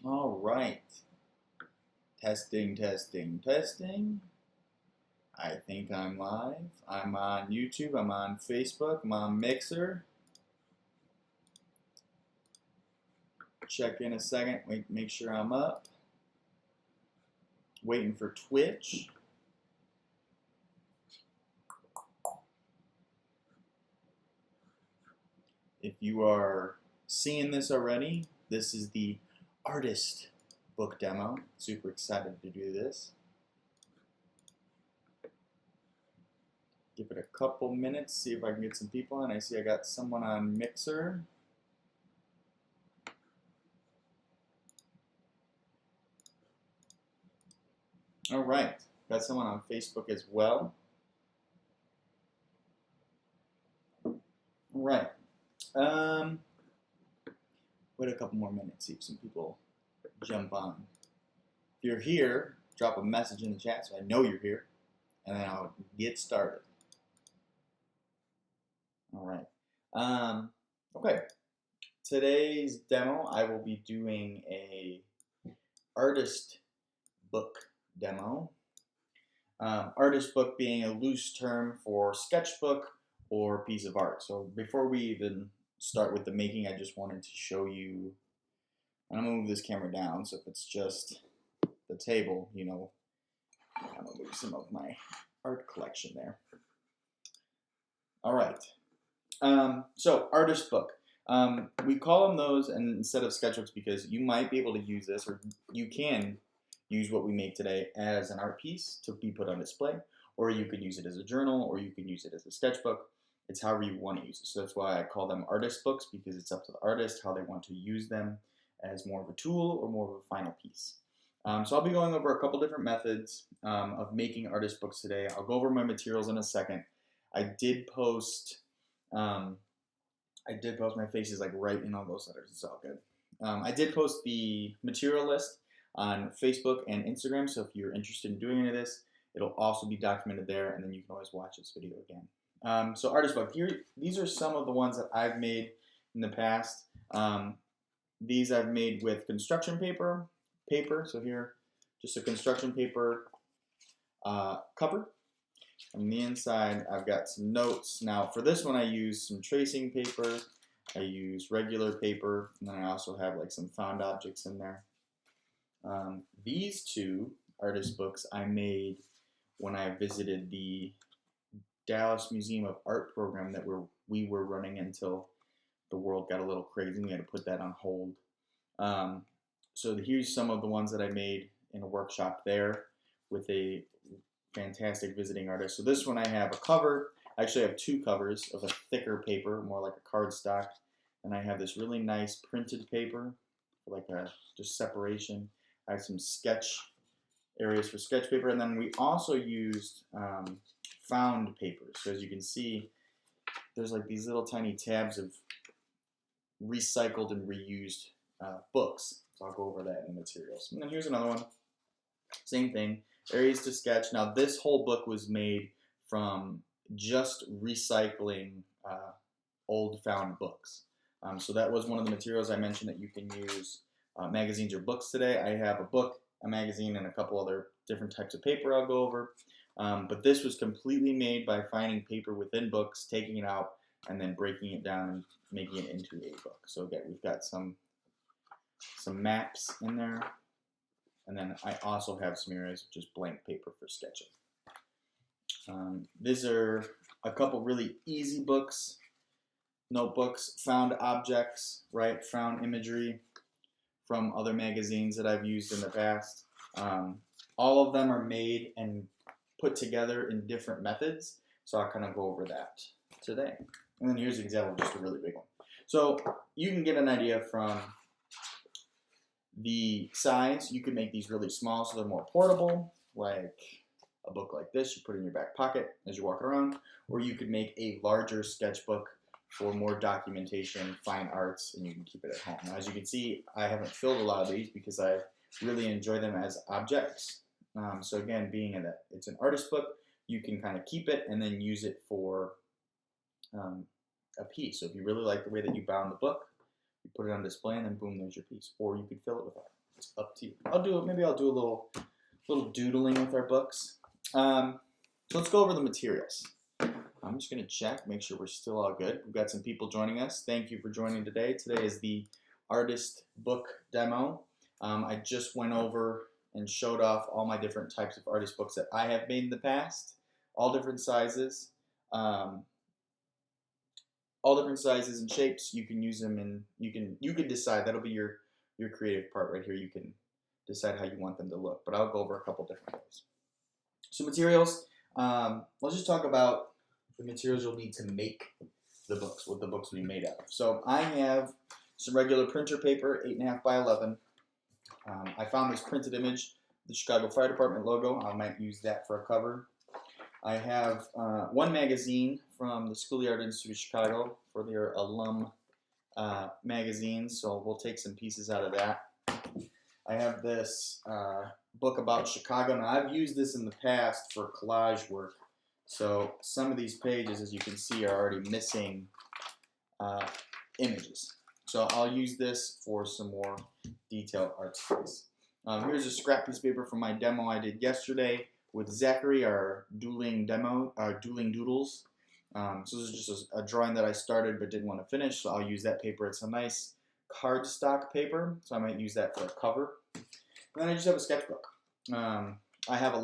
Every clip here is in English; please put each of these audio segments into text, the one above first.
All right. Testing, testing, testing. I think I'm live. I'm on YouTube. I'm on Facebook. I'm on Mixer. Check in a second. Wait, make sure I'm up. Waiting for Twitch. If you are seeing this already, this is the artist book demo. Super excited to do this. Give it a couple minutes, see if I can get some people on. I see I got someone on Mixer. All right, got someone on Facebook as well. All right. Wait a couple more minutes, see if some people jump on. If you're here, drop a message in the chat so I know you're here, and then I'll get started. All right. Okay. Today's demo, I will be doing a artist book demo. Artist book being a loose term for sketchbook or piece of art. So before we even start with the making, I just wanted to show you. I'm gonna move this camera down, so if it's just the table, you know, I'm gonna move some of my art collection there. All right. So artist book. We call them those and instead of sketchbooks because you might be able to use this, or you can use what we make today as an art piece to be put on display, or you could use it as a journal, or you could use it as a sketchbook. It's however you want to use it. So that's why I call them artist books, because it's up to the artist how they want to use them as more of a tool or more of a final piece. So I'll be going over a couple different methods of making artist books today. I'll go over my materials in a second. I did post my face is like right in all those letters. It's all good. I did post the material list on Facebook and Instagram, so if you're interested in doing any of this, it'll also be documented there, and then you can always watch this video again. So artist book, these are some of the ones that I've made in the past. These I've made with construction paper, so here, just a construction paper cover. On the inside, I've got some notes. Now, for this one, I use some tracing paper. I use regular paper, and then I also have like some found objects in there. These two artist books I made when I visited the Dallas Museum of Art program that we were running until the world got a little crazy. We had to put that on hold. So here's some of the ones that I made in a workshop there with a fantastic visiting artist. So this one I have a cover. I actually have two covers of a thicker paper, more like a cardstock. And I have this really nice printed paper, like a just separation. I have some sketch areas for sketch paper. And then we also used found papers. So as you can see, there's like these little tiny tabs of recycled and reused books. So I'll go over that in the materials. And then here's another one. Same thing. Areas to sketch. Now this whole book was made from just recycling old found books. So that was one of the materials I mentioned that you can use magazines or books today. I have a book, a magazine, and a couple other different types of paper I'll go over. But this was completely made by finding paper within books, taking it out, and then breaking it down and making it into a book. So again, we've got some maps in there. And then I also have some areas of just blank paper for sketching. These are a couple really easy books, notebooks, found objects, right? Found imagery from other magazines that I've used in the past. All of them are made and put together in different methods. So I'll kind of go over that today. And then here's an example of just a really big one. So you can get an idea from the size. You can make these really small so they're more portable, like a book like this you put in your back pocket as you walk around, or you could make a larger sketchbook for more documentation, fine arts, and you can keep it at home. Now, as you can see, I haven't filled a lot of these because I really enjoy them as objects. So again, being that it's an artist book, you can kind of keep it and then use it for a piece. So if you really like the way that you bound the book, you put it on display and then boom, there's your piece. Or you could fill it with art. It's up to you. Maybe I'll do a little doodling with our books. So let's go over the materials. I'm just going to check, make sure we're still all good. We've got some people joining us. Thank you for joining today. Today is the artist book demo. I just went over and showed off all my different types of artist books that I have made in the past. All different sizes. All different sizes and shapes. You can use them, and you can decide. That'll be your creative part right here. You can decide how you want them to look. But I'll go over a couple different ways. So materials. Let's just talk about the materials you'll need to make the books, what the books will be made out of. So I have some regular printer paper, 8.5 by 11. I found this printed image, the Chicago Fire Department logo. I might use that for a cover. I have one magazine from the Schoolyard Institute of Chicago for their alum magazine, so we'll take some pieces out of that. I have this book about Chicago. Now, I've used this in the past for collage work, so some of these pages, as you can see, are already missing images. So I'll use this for some more detailed art space. Here's a scrap piece of paper from my demo I did yesterday with Zachary, our dueling doodles. So this is just a drawing that I started but didn't want to finish, so I'll use that paper. It's a nice cardstock paper, so I might use that for a cover. And then I just have a sketchbook. I have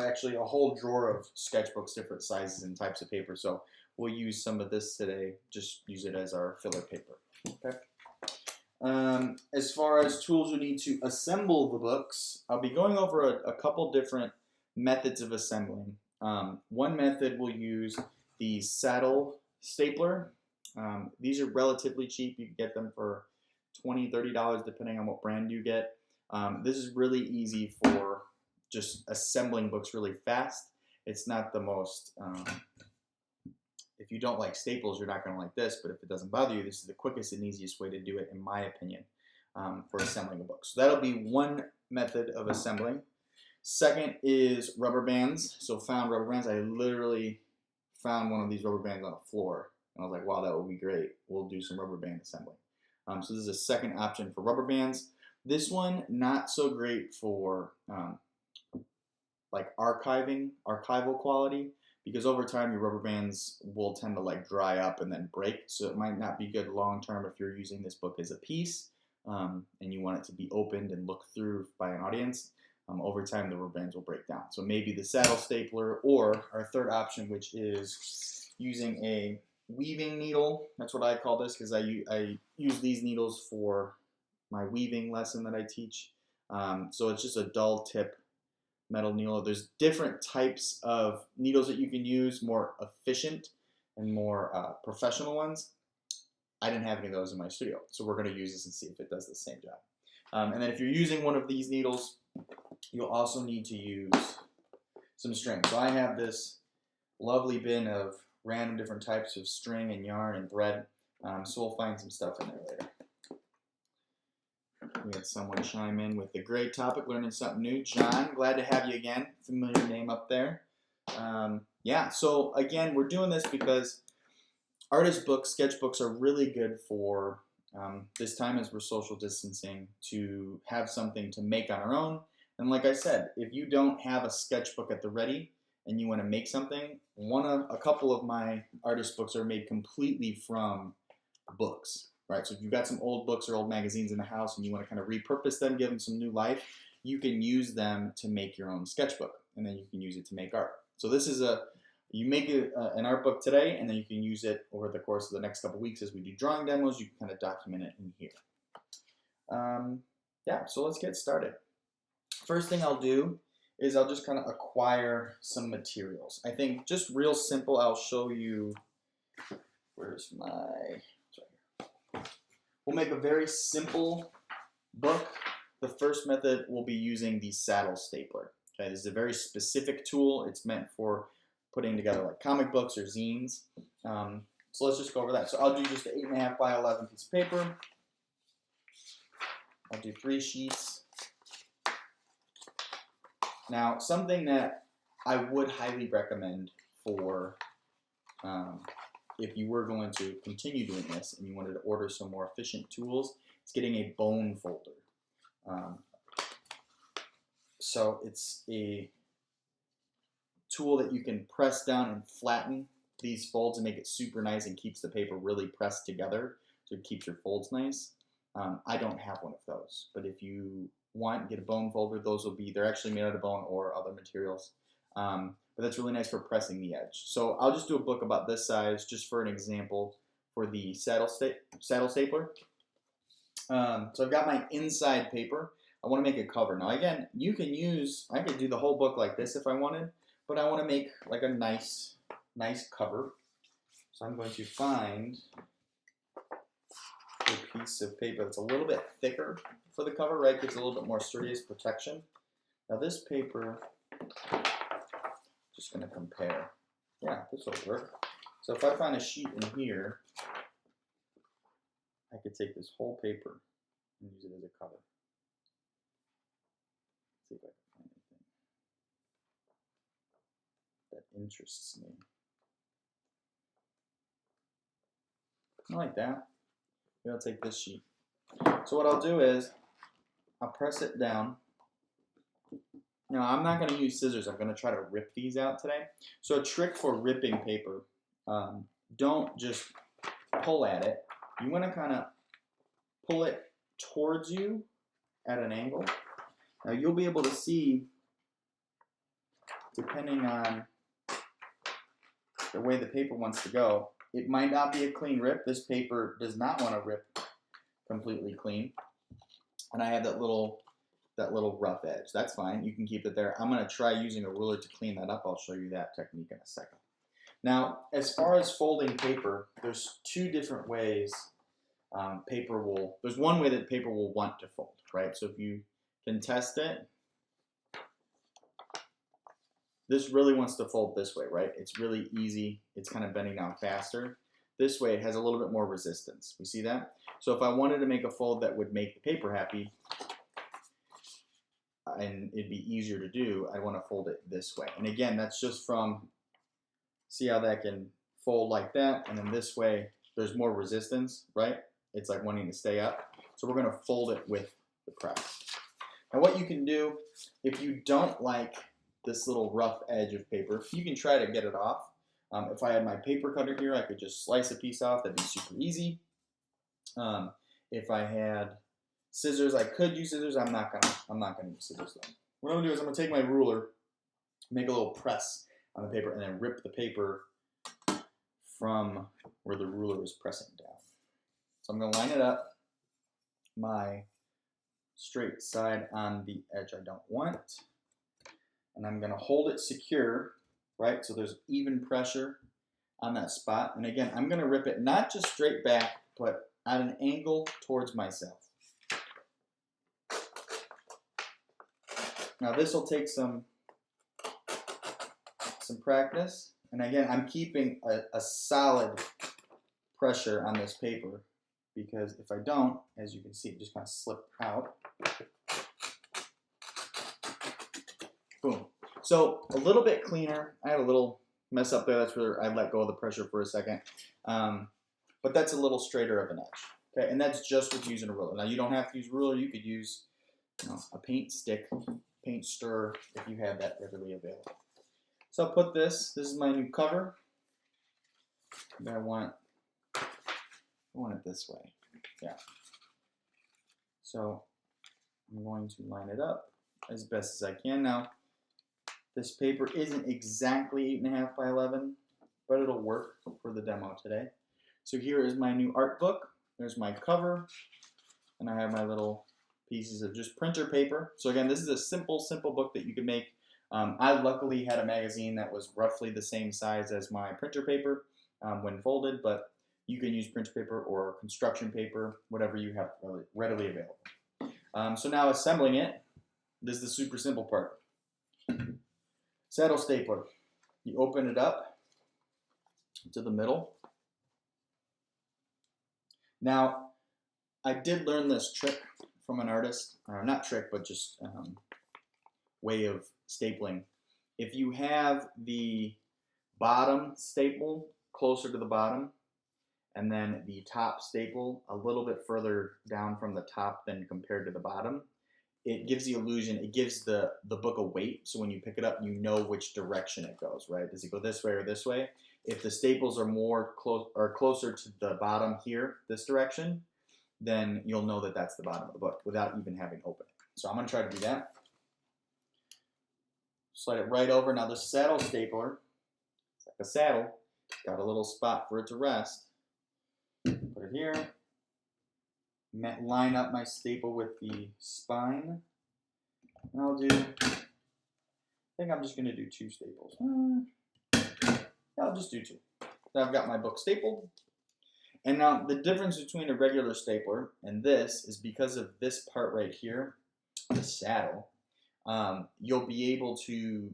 actually a whole drawer of sketchbooks, different sizes and types of paper, so we'll use some of this today, just use it as our filler paper. Okay. As far as tools we need to assemble the books, I'll be going over a couple different methods of assembling. One method we'll use the saddle stapler. These are relatively cheap. You can get them for $20, $30 depending on what brand you get. This is really easy for just assembling books really fast. It's not the most, if you don't like staples, you're not going to like this, but if it doesn't bother you, this is the quickest and easiest way to do it, in my opinion, for assembling a book. So that'll be one method of assembling. Second is rubber bands. So found rubber bands. I literally found one of these rubber bands on a floor, and I was like, wow, that would be great. We'll do some rubber band assembling. So this is a second option for rubber bands. This one, not so great for like archival quality, because over time your rubber bands will tend to like dry up and then break. So it might not be good long term if you're using this book as a piece and you want it to be opened and looked through by an audience. Over time the rubber bands will break down. So maybe the saddle stapler, or our third option, which is using a weaving needle. That's what I call this, because I use these needles for my weaving lesson that I teach. So it's just a dull tip metal needle. There's different types of needles that you can use, more efficient and more professional ones. I didn't have any of those in my studio, so we're going to use this and see if it does the same job. And then if you're using one of these needles, you'll also need to use some string. So I have this lovely bin of random different types of string and yarn and thread, so we'll find some stuff in there later. We had someone chime in with a great topic, learning something new. John, glad to have you again. Familiar name up there. Yeah, so again, we're doing this because artist books, sketchbooks are really good for this time as we're social distancing, to have something to make on our own. And like I said, if you don't have a sketchbook at the ready and you want to make something, a couple of my artist books are made completely from books. Right, so if you've got some old books or old magazines in the house and you want to kind of repurpose them, give them some new life, you can use them to make your own sketchbook, and then you can use it to make art. So this is you make an art book today, and then you can use it over the course of the next couple weeks as we do drawing demos. You can kind of document it in here. Yeah, so let's get started. First thing I'll do is I'll just kind of acquire some materials. I think just real simple, I'll show you, where's my... We'll make a very simple book. The first method will be using the saddle stapler. Okay, this is a very specific tool. It's meant for putting together like comic books or zines. So let's just go over that. So I'll do just an 8.5 by 11 piece of paper. I'll do 3 sheets. Now, something that I would highly recommend for if you were going to continue doing this and you wanted to order some more efficient tools, it's getting a bone folder. So it's a tool that you can press down and flatten these folds and make it super nice and keeps the paper really pressed together, so it keeps your folds nice. I don't have one of those, but if you want, get a bone folder. They're actually made out of bone or other materials. But that's really nice for pressing the edge. So I'll just do a book about this size just for an example for the saddle stapler. So I've got my inside paper. I want to make a cover. Now again, I could do the whole book like this if I wanted, but I want to make like a nice cover. So I'm going to find a piece of paper that's a little bit thicker for the cover, right? Gives a little bit more sturdy as protection. Now this paper, just going to compare. Yeah, this will work. So if I find a sheet in here, I could take this whole paper and use it as a cover. Let's see if I can find anything that interests me. I like that. Maybe I'll take this sheet. So what I'll do is I'll press it down. Now I'm not going to use scissors. I'm going to try to rip these out today. So a trick for ripping paper, don't just pull at it. You want to kind of pull it towards you at an angle. Now you'll be able to see, depending on the way the paper wants to go, it might not be a clean rip. This paper does not want to rip completely clean. And I have that little rough edge. That's fine. You can keep it there. I'm going to try using a ruler to clean that up. I'll show you that technique in a second. Now, as far as folding paper, there's two different ways there's one way that paper will want to fold, right? So if you can test it, this really wants to fold this way, right? It's really easy. It's kind of bending down faster. This way it has a little bit more resistance. We see that? So if I wanted to make a fold that would make the paper happy, and it'd be easier to do, I'd want to fold it this way. And again, that's just from, see how that can fold like that, and then this way there's more resistance, right? It's like wanting to stay up. So we're going to fold it with the press. Now what you can do, if you don't like this little rough edge of paper, you can try to get it off. If I had my paper cutter here, I could just slice a piece off. That'd be super easy. If I had scissors, I could use scissors. I'm not gonna use scissors though. What I'm gonna do is I'm gonna take my ruler, make a little press on the paper, and then rip the paper from where the ruler is pressing down. So I'm gonna line it up, my straight side on the edge I don't want, and I'm gonna hold it secure, right? So there's even pressure on that spot. And again, I'm gonna rip it not just straight back, but at an angle towards myself. Now this will take some practice. And again, I'm keeping a solid pressure on this paper, because if I don't, as you can see, it just kind of slipped out. Boom. So a little bit cleaner. I had a little mess up there. That's where I let go of the pressure for a second. But that's a little straighter of an edge. Okay, and that's just with using a ruler. Now you don't have to use a ruler. You could use a paint stick, paint stirrer, if you have that readily available. So I'll put this is my new cover. And I want it this way. Yeah. So I'm going to line it up as best as I can. Now, this paper isn't exactly 8.5 by 11, but it'll work for the demo today. So here is my new art book. There's my cover, and I have my little pieces of just printer paper. So again, this is a simple book that you can make. I luckily had a magazine that was roughly the same size as my printer paper when folded, but you can use printer paper or construction paper, whatever you have readily available. So now assembling it, this is the super simple part. Saddle stapler. You open it up to the middle. Now, I did learn this trick from an artist, not trick, but just way of stapling. If you have the bottom staple closer to the bottom, and then the top staple a little bit further down from the top than compared to the bottom, it gives the illusion, it gives the book a weight, so when you pick it up, you know which direction it goes, right? Does it go this way or this way? If the staples are closer to the bottom here, this direction, then you'll know that that's the bottom of the book without even having to open it. So I'm going to try to do that. Slide it right over. Now the saddle stapler, it's like a saddle, got a little spot for it to rest. Put it here. Line up my staple with the spine. And I think I'm just going to do 2 staples. I'll just do 2. So I've got my book stapled. And now the difference between a regular stapler and this is because of this part right here, the saddle, you'll be able to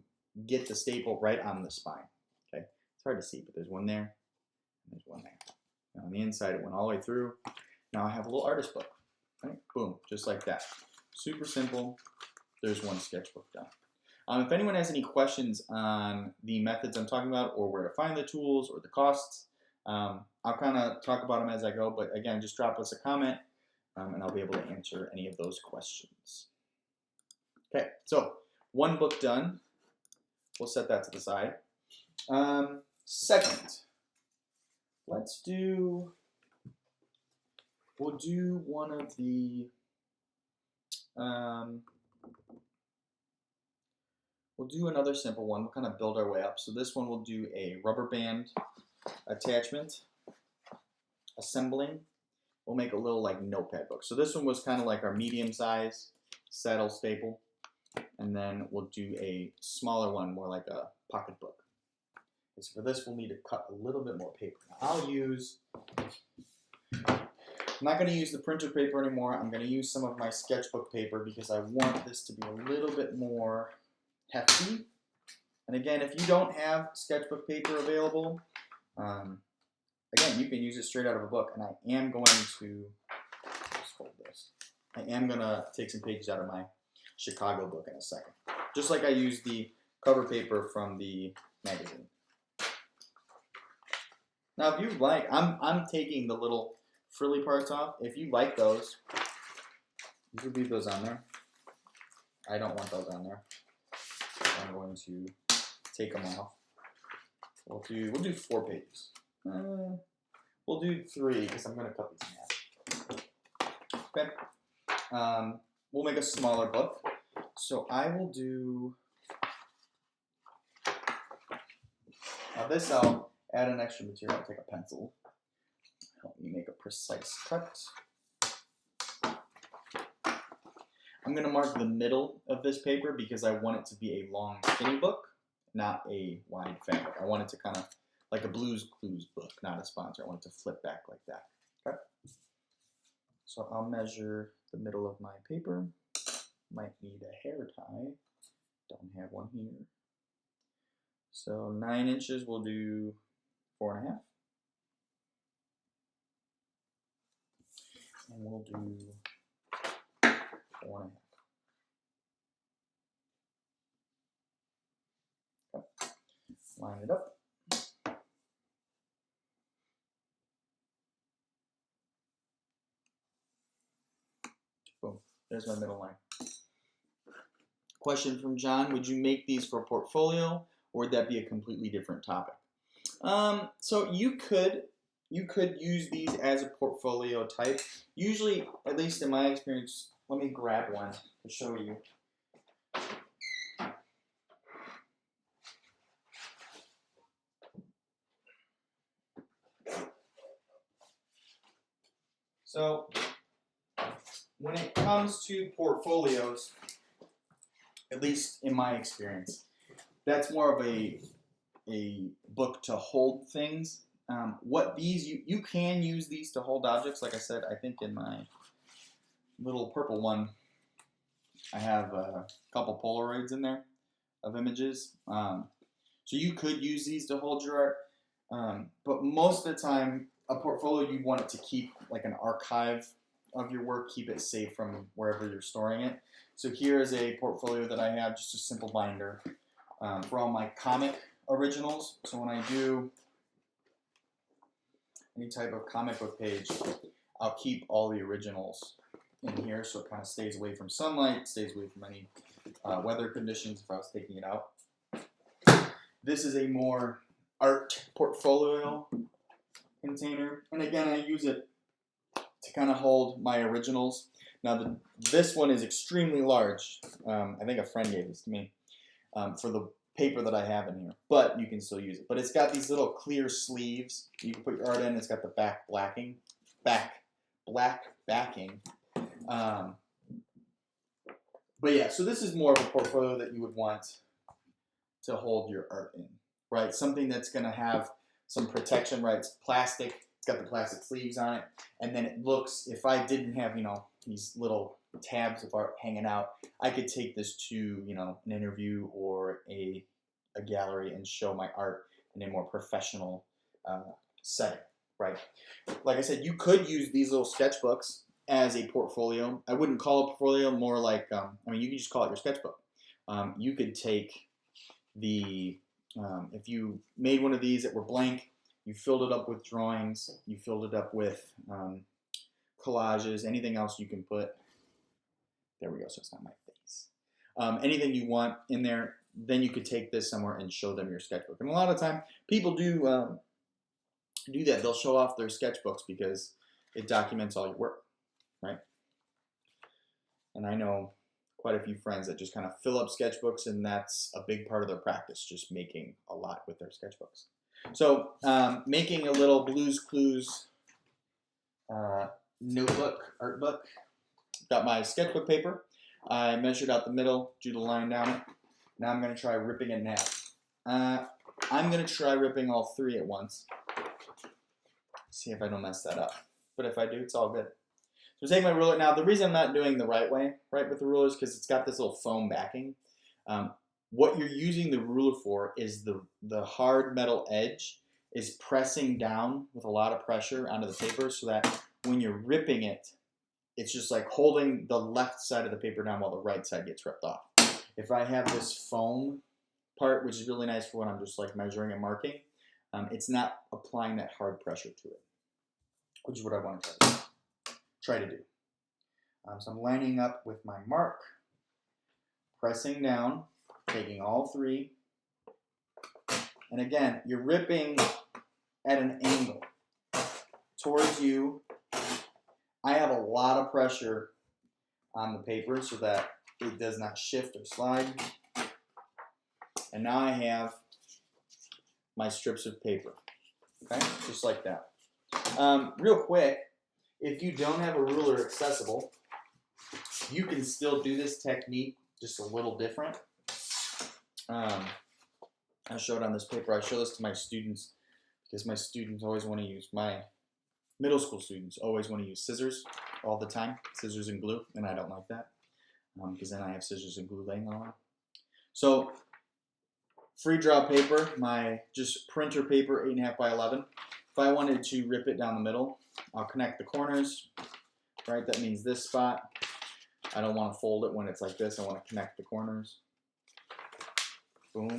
get the staple right on the spine. Okay, it's hard to see, but there's one there, and there's one there. Now on the inside, it went all the way through. Now I have a little artist book. Right? Boom, just like that. Super simple. There's one sketchbook done. If anyone has any questions on the methods I'm talking about, or where to find the tools, or the costs, I'll kind of talk about them as I go. But again, just drop us a comment, and I'll be able to answer any of those questions. Okay, so one book done. We'll set that to the side. Second, we'll do one of the, we'll do another simple one. We'll kind of build our way up. So this one we'll do a rubber band attachment, assembling. We'll make a little like notepad book. So this one was kind of like our medium size saddle staple. And then we'll do a smaller one, more like a pocket book. So for this, we'll need to cut a little bit more paper. Now, I'm not going to use the printer paper anymore. I'm going to use some of my sketchbook paper because I want this to be a little bit more hefty. And again, if you don't have sketchbook paper available, again, you can use it straight out of a book. And I am going to, just hold this. I am going to take some pages out of my Chicago book in a second. Just like I used the cover paper from the magazine. Now, if you like, I'm taking the little frilly parts off. If you like those, you can leave those on there. I don't want those on there. So I'm going to take them off. We'll do 4 pages. We'll do 3 because I'm going to cut these in half. Okay. We'll make a smaller book. So I will do. Now this I'll add an extra material. I'll take a pencil. Help me make a precise cut. I'm going to mark the middle of this paper because I want it to be a long, skinny book, not a wide fabric. I want it to kind of like a Blue's Clues book, not a sponsor. I want it to flip back like that. Okay. So I'll measure the middle of my paper. Might need a hair tie. Don't have one here. So 9 inches, we'll do 4.5. And we'll do 4.5. Okay. Line it up. Boom. There's my middle line. Question from John, would you make these for a portfolio or would that be a completely different topic? So you could use these as a portfolio type. Usually, at least in my experience, let me grab one to show you. So when it comes to portfolios, at least in my experience, that's more of a book to hold things. What these, you can use these to hold objects. Like I said, I think in my little purple one, I have a couple Polaroids in there of images. So you could use these to hold your art. But most of the time, a portfolio, you want it to keep like an archive of your work, keep it safe from wherever you're storing it. So here is a portfolio that I have, just a simple binder for all my comic originals. So when I do any type of comic book page, I'll keep all the originals in here so it kind of stays away from sunlight, stays away from any weather conditions if I was taking it out. This is a more art portfolio container, and again, I use it to kind of hold my originals. Now, this one is extremely large. I think a friend gave this to me for the paper that I have in here, but you can still use it. But it's got these little clear sleeves you can put your art in. It's got the black backing. But yeah, so this is more of a portfolio that you would want to hold your art in, right? Something that's going to have some protection, right? It's plastic. It's got the plastic sleeves on it. And then it looks, if I didn't have, you know, these little tabs of art hanging out, I could take this to, you know, an interview or a gallery and show my art in a more professional setting, right? Like I said, you could use these little sketchbooks as a portfolio. I wouldn't call it a portfolio, more like, I mean, you can just call it your sketchbook. You could take the, if you made one of these that were blank, you filled it up with drawings, you filled it up with collages, anything else you can put. There we go, so it's not my face. Anything you want in there, then you could take this somewhere and show them your sketchbook. And a lot of time, people do that. They'll show off their sketchbooks because it documents all your work, right? And I know quite a few friends that just kind of fill up sketchbooks, and that's a big part of their practice, just making a lot with their sketchbooks. So making a little Blues Clues notebook, art book. Got my sketchbook paper. I measured out the middle, drew the line down it. Now I'm going to try ripping it in half. I'm going to try ripping all three at once. See if I don't mess that up. But if I do, it's all good. So take my ruler. Now, the reason I'm not doing the right way, right, with the ruler is because it's got this little foam backing. What you're using the ruler for is the hard metal edge is pressing down with a lot of pressure onto the paper so that when you're ripping it, it's just like holding the left side of the paper down while the right side gets ripped off. If I have this foam part, which is really nice for when I'm just like measuring and marking, it's not applying that hard pressure to it, which is what I want to try to do. So I'm lining up with my mark, pressing down, taking all three, and again, you're ripping at an angle towards you. I have a lot of pressure on the paper so that it does not shift or slide. And now I have my strips of paper, okay, just like that. Real quick, if you don't have a ruler accessible, you can still do this technique just a little different. I show it on this paper. I show this to my students because my students always want to use, my middle school students always want to use scissors all the time, scissors and glue, and I don't like that because then I have scissors and glue laying around. So free draw paper, my just printer paper, 8.5 by 11. If I wanted to rip it down the middle, I'll connect the corners, right? That means this spot. I don't want to fold it when it's like this. I want to connect the corners. Boom.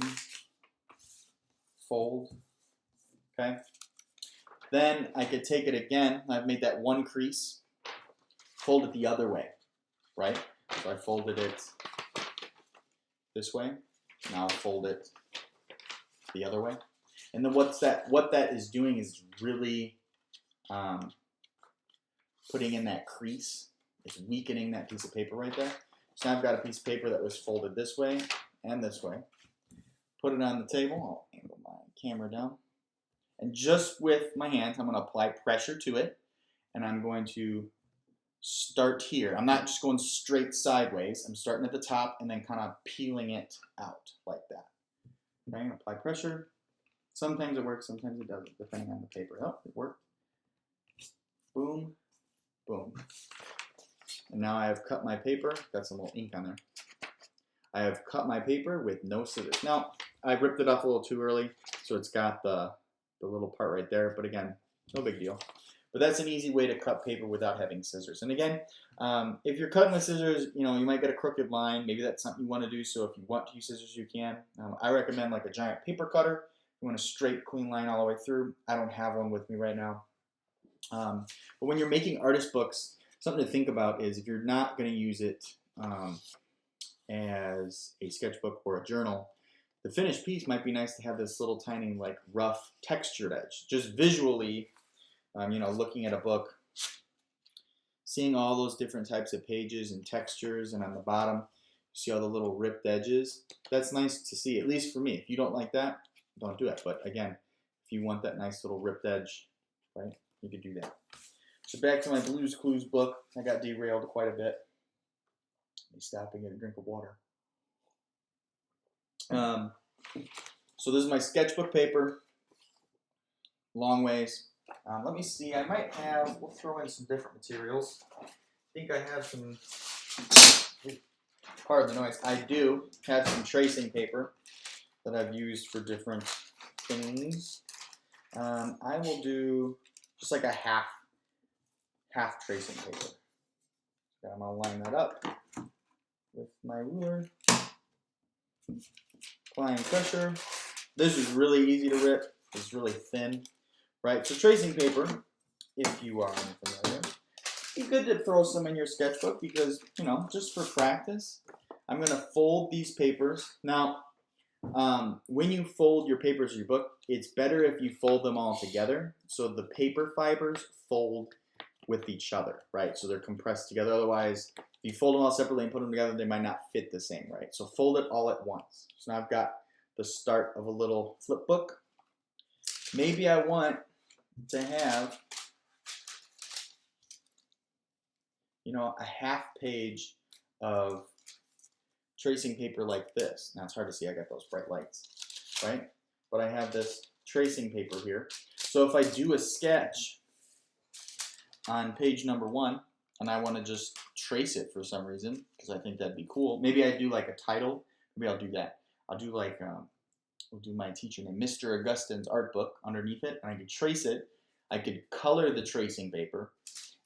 Fold. Okay. Then I could take it again. I've made that one crease. Fold it the other way, right? So I folded it this way. Now I'll fold it the other way. And then what that is doing is really putting in that crease. It's weakening that piece of paper right there. So now I've got a piece of paper that was folded this way and this way. Put it on the table. I'll angle my camera down. And just with my hands, I'm going to apply pressure to it. And I'm going to start here. I'm not just going straight sideways. I'm starting at the top and then kind of peeling it out like that. Okay, apply pressure. Sometimes it works, sometimes it doesn't, depending on the paper. Oh, it worked. Boom, boom. And now I have cut my paper. Got some little ink on there. I have cut my paper with no scissors. Now, I ripped it off a little too early, so it's got the little part right there. But again, no big deal. But that's an easy way to cut paper without having scissors. And again, if you're cutting with scissors, you know, you might get a crooked line. Maybe that's something you want to do. So if you want to use scissors, you can. I recommend like a giant paper cutter. You want a straight, clean line all the way through. I don't have one with me right now. But when you're making artist books, something to think about is if you're not going to use it as a sketchbook or a journal, the finished piece might be nice to have this little tiny like rough textured edge. Just visually, you know, looking at a book, seeing all those different types of pages and textures, and on the bottom, you see all the little ripped edges. That's nice to see, at least for me. If you don't like that, don't do it. But again, if you want that nice little ripped edge, right, you could do that. So back to my Blue's Clues book. I got derailed quite a bit. Let me stop and get a drink of water. So this is my sketchbook paper. Long ways. Let me see. I might have. We'll throw in some different materials. I think I have some. Pardon the noise. I do have some tracing paper that I've used for different things. I will do just like a half tracing paper. So I'm gonna line that up with my ruler. Applying pressure. This is really easy to rip. It's really thin, right? So tracing paper, if you are unfamiliar, it's good to throw some in your sketchbook because, you know, just for practice. I'm gonna fold these papers. Now, when you fold your papers in your book, it's better if you fold them all together so the paper fibers fold with each other, right? So they're compressed together. Otherwise, if you fold them all separately and put them together, they might not fit the same, right? So fold it all at once. So now I've got the start of a little flip book. Maybe I want to have, you know, a half page of tracing paper like this. Now it's hard to see, I got those bright lights, right? But I have this tracing paper here. So if I do a sketch on page number 1 and I want to just trace it for some reason, because I think that'd be cool. Maybe I do like a title. Maybe I'll do that. I'll do like, we'll do my teacher name, Mr. Augustyn's art book underneath it, and I could trace it. I could color the tracing paper,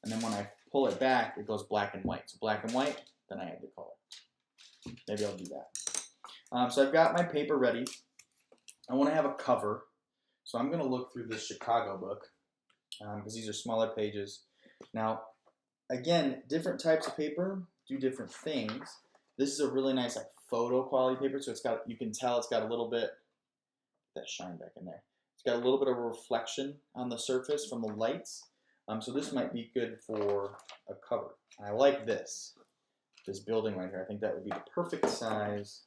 and then when I pull it back, it goes black and white. So black and white, then I add the color. Maybe I'll do that. So I've got my paper ready. I want to have a cover, so I'm going to look through this Chicago book because these are smaller pages. Now, again, different types of paper do different things. This is a really nice like photo quality paper, so it's got, you can tell it's got a little bit, that shine back in there. It's got a little bit of a reflection on the surface from the lights. So this might be good for a cover. I like this building right here. I think that would be the perfect size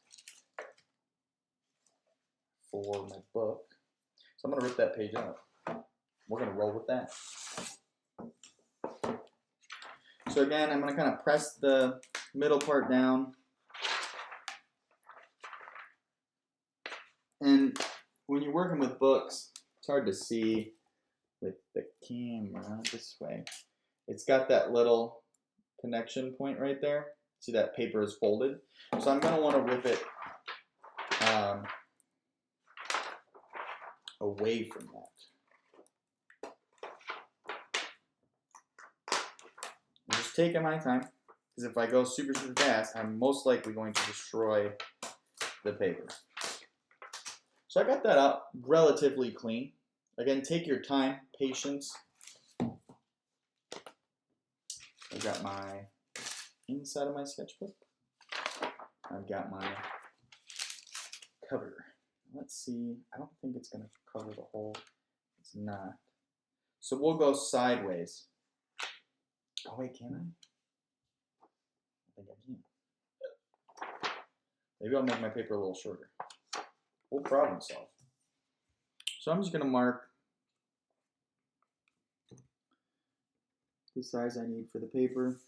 for my book. So I'm going to rip that page out. We're going to roll with that. So again, I'm going to kind of press the middle part down. And when you're working with books, it's hard to see with the camera this way. It's got that little connection point right there. See that paper is folded. So I'm going to want to rip it away from that. I'm just taking my time because if I go super fast, I'm most likely going to destroy the paper. So I got that out relatively clean. Again, take your time, patience. I've got my inside of my sketchbook. I've got my cover. Let's see. I don't think it's going to cover the whole. It's not. So we'll go sideways. Oh, wait, can I? I think I can. Maybe I'll make my paper a little shorter. We'll problem solve. So I'm just going to mark the size I need for the paper.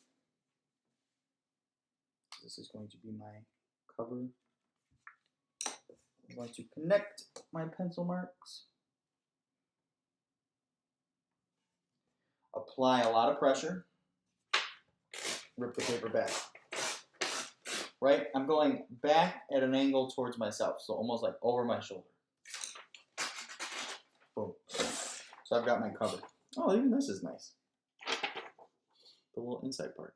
This is going to be my cover. I'm going to connect my pencil marks. Apply a lot of pressure. Rip the paper back. Right? I'm going back at an angle towards myself, so almost like over my shoulder. Boom. So I've got my cover. Oh, even this is nice. The little inside part.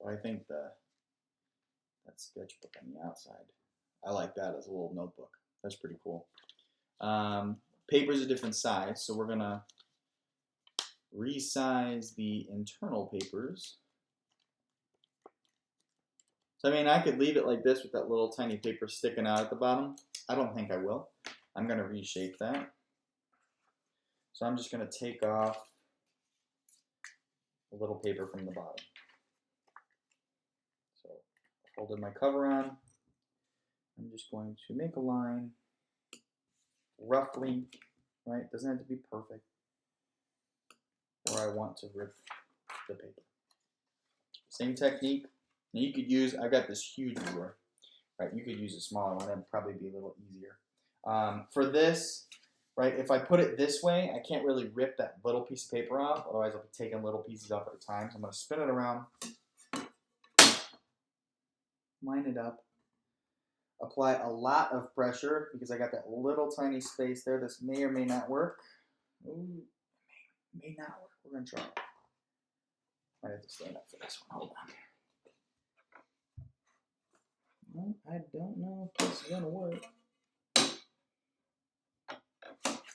I think that sketchbook on the outside, I like that as a little notebook. That's pretty cool. Paper's a different size, so we're gonna resize the internal papers. So I mean, I could leave it like this with that little tiny paper sticking out at the bottom. I don't think I will. I'm going to reshape that. So I'm just going to take off a little paper from the bottom. So holding my cover on, I'm just going to make a line roughly, right? Doesn't have to be perfect, where I want to rip the paper. Same technique. Now you could use, I got this huge ruler, right? You could use a smaller one, that'd probably be a little easier. For this, right, if I put it this way, I can't really rip that little piece of paper off, otherwise I'll be taking little pieces off at a time. So I'm going to spin it around, line it up, apply a lot of pressure because I got that little tiny space there. This may or may not work. Ooh, may not work. We're going to try it. I have to stand up for this one. Hold on. Well, I don't know if this is going to work.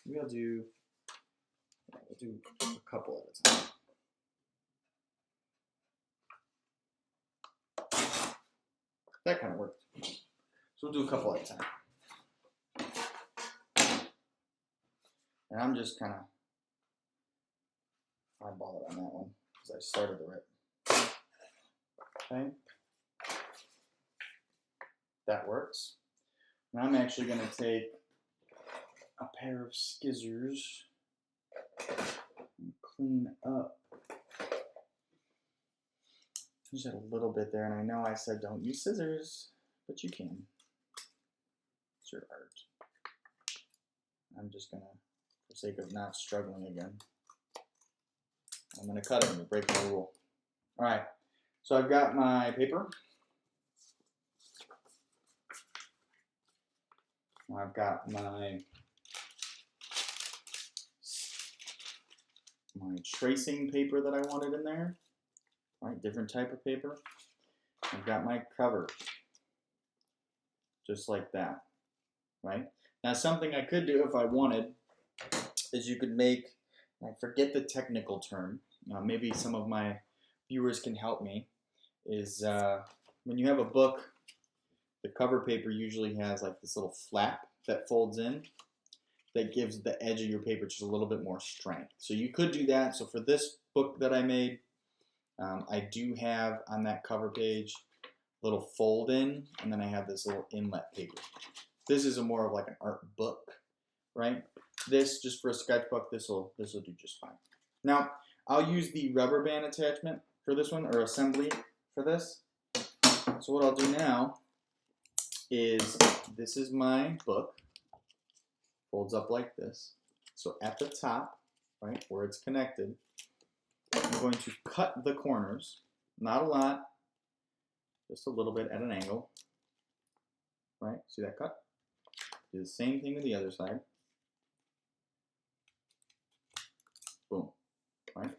We'll do a couple at a time. That kind of worked. So we'll do a couple at a time. And I'm just kind of eyeball it on that one because I started the rip. Okay. That works. Now I'm actually going to take a pair of scissors and clean up. Just had a little bit there, and I know I said don't use scissors, but you can. It's your art. I'm just gonna, for the sake of not struggling again, I'm gonna cut it and break my rule. All right, so I've got my paper. I've got my tracing paper that I wanted in there, right? Different type of paper. I've got my cover, just like that, right? Now something I could do if I wanted is you could make, I forget the technical term, maybe some of my viewers can help me, is when you have a book, the cover paper usually has like this little flap that folds in that gives the edge of your paper just a little bit more strength. So you could do that. So for this book that I made, I do have on that cover page a little fold in, and then I have this little inlet paper. This is a more of like an art book, right? This, just for a sketchbook, this will do just fine. Now, I'll use the rubber band attachment for this one, or assembly for this. So what I'll do now is, this is my book, folds up like this. So at the top, right, where it's connected, I'm going to cut the corners, not a lot, just a little bit at an angle, right? See that cut? Do the same thing to the other side. Boom, right?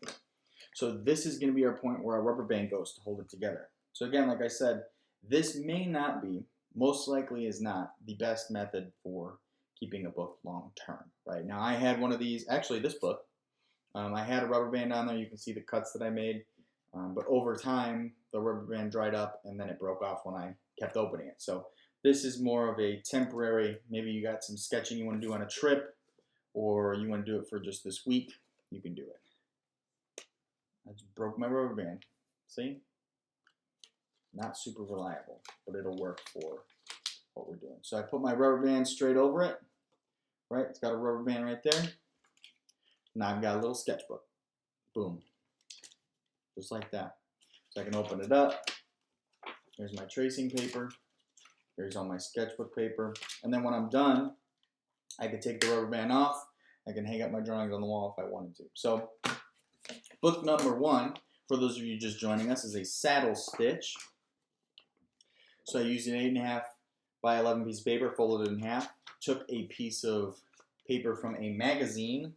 So this is going to be our point where our rubber band goes to hold it together. So again, like I said, this may not be, most likely is not, the best method for keeping a book long term, right? Now I had one of these, actually this book, I had a rubber band on there. You can see the cuts that I made, but over time the rubber band dried up and then it broke off when I kept opening it. So this is more of a temporary, maybe you got some sketching you want to do on a trip, or you want to do it for just this week, you can do it. I just broke my rubber band. See? Not super reliable, but it'll work for what we're doing. So I put my rubber band straight over it, right? It's got a rubber band right there. Now I've got a little sketchbook. Boom. Just like that. So I can open it up. Here's my tracing paper. Here's all my sketchbook paper. And then when I'm done, I can take the rubber band off. I can hang up my drawings on the wall if I wanted to. So book number 1, for those of you just joining us, is a saddle stitch. So I used an 8.5 by 11 piece of paper, folded it in half, took a piece of paper from a magazine,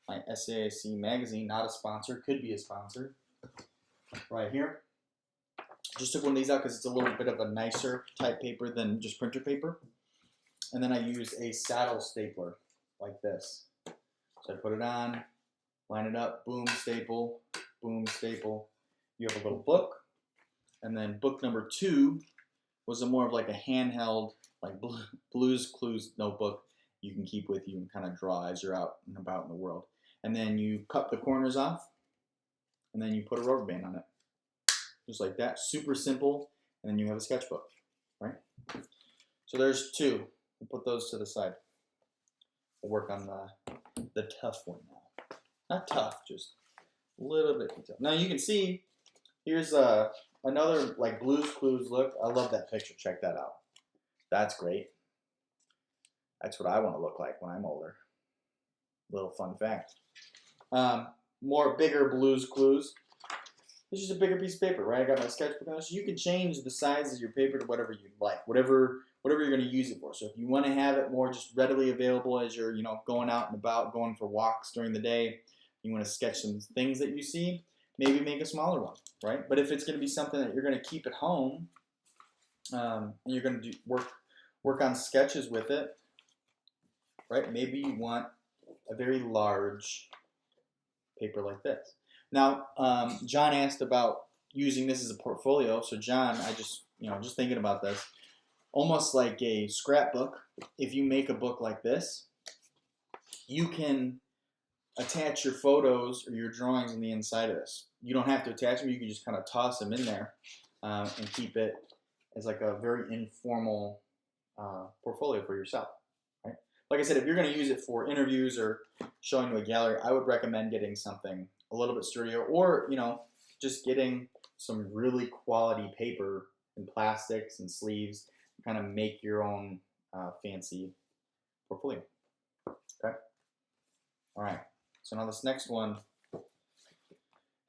my SAIC magazine, not a sponsor, could be a sponsor, right here. Just took one of these out because it's a little bit of a nicer type paper than just printer paper. And then I used a saddle stapler like this. So I put it on, line it up, boom, staple, boom, staple. You have a little book. And then book number 2 was a more of like a handheld, like Blue's Clues notebook you can keep with you and kind of draw as you're out and about in the world. And then you cut the corners off, and then you put a rubber band on it. Just like that, super simple, and then you have a sketchbook, right? So there's 2. We'll put those to the side. We'll work on the tough one now. Not tough, just a little bit detailed. Now you can see, here's another like Blue's Clues look. I love that picture, check that out. That's great. That's what I want to look like when I'm older. Little fun fact. More bigger Blue's Clues. This is a bigger piece of paper, right? I got my sketchbook on this. So you can change the size of your paper to whatever you like, whatever you're going to use it for. So if you want to have it more just readily available as you're, going out and about, going for walks during the day, you want to sketch some things that you see, maybe make a smaller one, right? But if it's going to be something that you're going to keep at home, and you're going to work on sketches with it, right? Maybe you want a very large paper like this. Now, John asked about using this as a portfolio. So John, I just thinking about this, almost like a scrapbook. If you make a book like this, you can attach your photos or your drawings on the inside of this. You don't have to attach them. You can just kind of toss them in there and keep it as like a very informal portfolio for yourself. Right? Like I said, if you're going to use it for interviews or showing to a gallery, I would recommend getting something a little bit sturdier, or just getting some really quality paper and plastics and sleeves, kind of make your own fancy portfolio. Okay. All right. So now this next one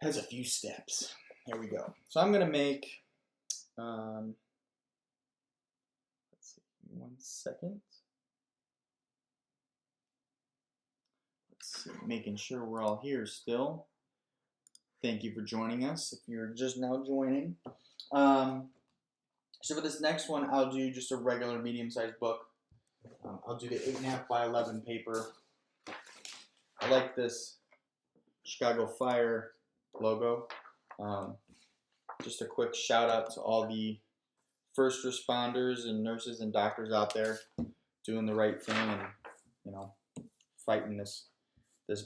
has a few steps. Here we go. So I'm gonna make. Let's see. 1 second. Let's see. Making sure we're all here still. Thank you for joining us. If you're just now joining. So for this next one, I'll do just a regular medium-sized book. I'll do the 8.5 by 11 paper. I like this Chicago Fire logo. Just a quick shout out to all the first responders and nurses and doctors out there doing the right thing and fighting this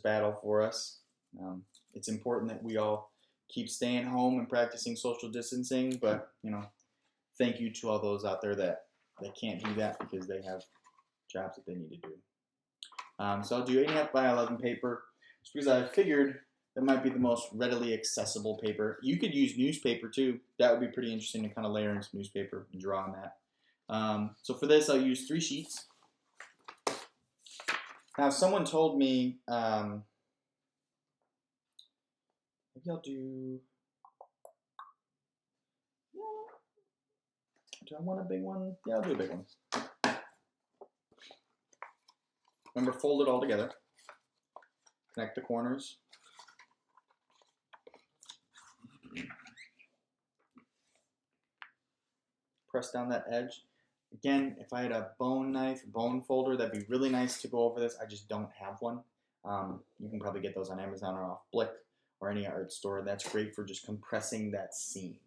battle for us. It's important that we all keep staying home and practicing social distancing, but thank you to all those out there that can't do that because they have jobs that they need to do. So I'll do 8.5 by 11 paper just because I figured that might be the most readily accessible paper. You could use newspaper too. That would be pretty interesting to kind of layer in some newspaper and draw on that. So for this, I'll use 3 sheets. Now, someone told me, maybe I'll do I want a big one? Yeah, I'll do a big one. Remember, fold it all together. Connect the corners. Press down that edge. Again, if I had a bone knife, bone folder, that'd be really nice to go over this. I just don't have one. You can probably get those on Amazon or off Blick or any art store. That's great for just compressing that seam.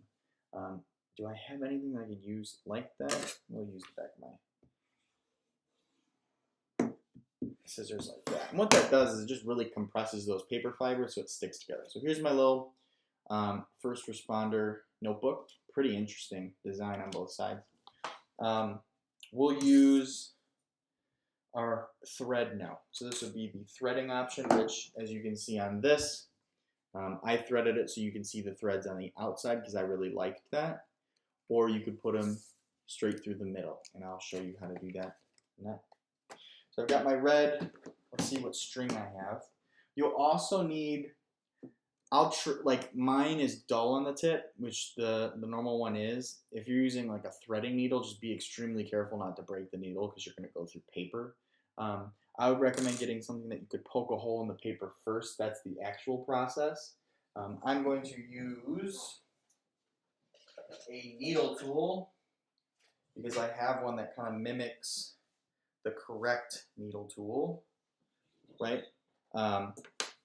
Do I have anything I could use like that? We'll use the back of my scissors like that. And what that does is it just really compresses those paper fibers so it sticks together. So here's my little first responder notebook. Pretty interesting design on both sides. We'll use our thread now. So this would be the threading option, which as you can see on this, I threaded it so you can see the threads on the outside because I really liked that. Or you could put them straight through the middle, and I'll show you how to do that. So I've got my red. Let's see what string I have. You'll also need, like mine is dull on the tip, which the normal one is. If you're using like a threading needle, just be extremely careful not to break the needle because you're going to go through paper. I would recommend getting something that you could poke a hole in the paper first. That's the actual process. I'm going to use a needle tool because I have one that kind of mimics the correct needle tool, right?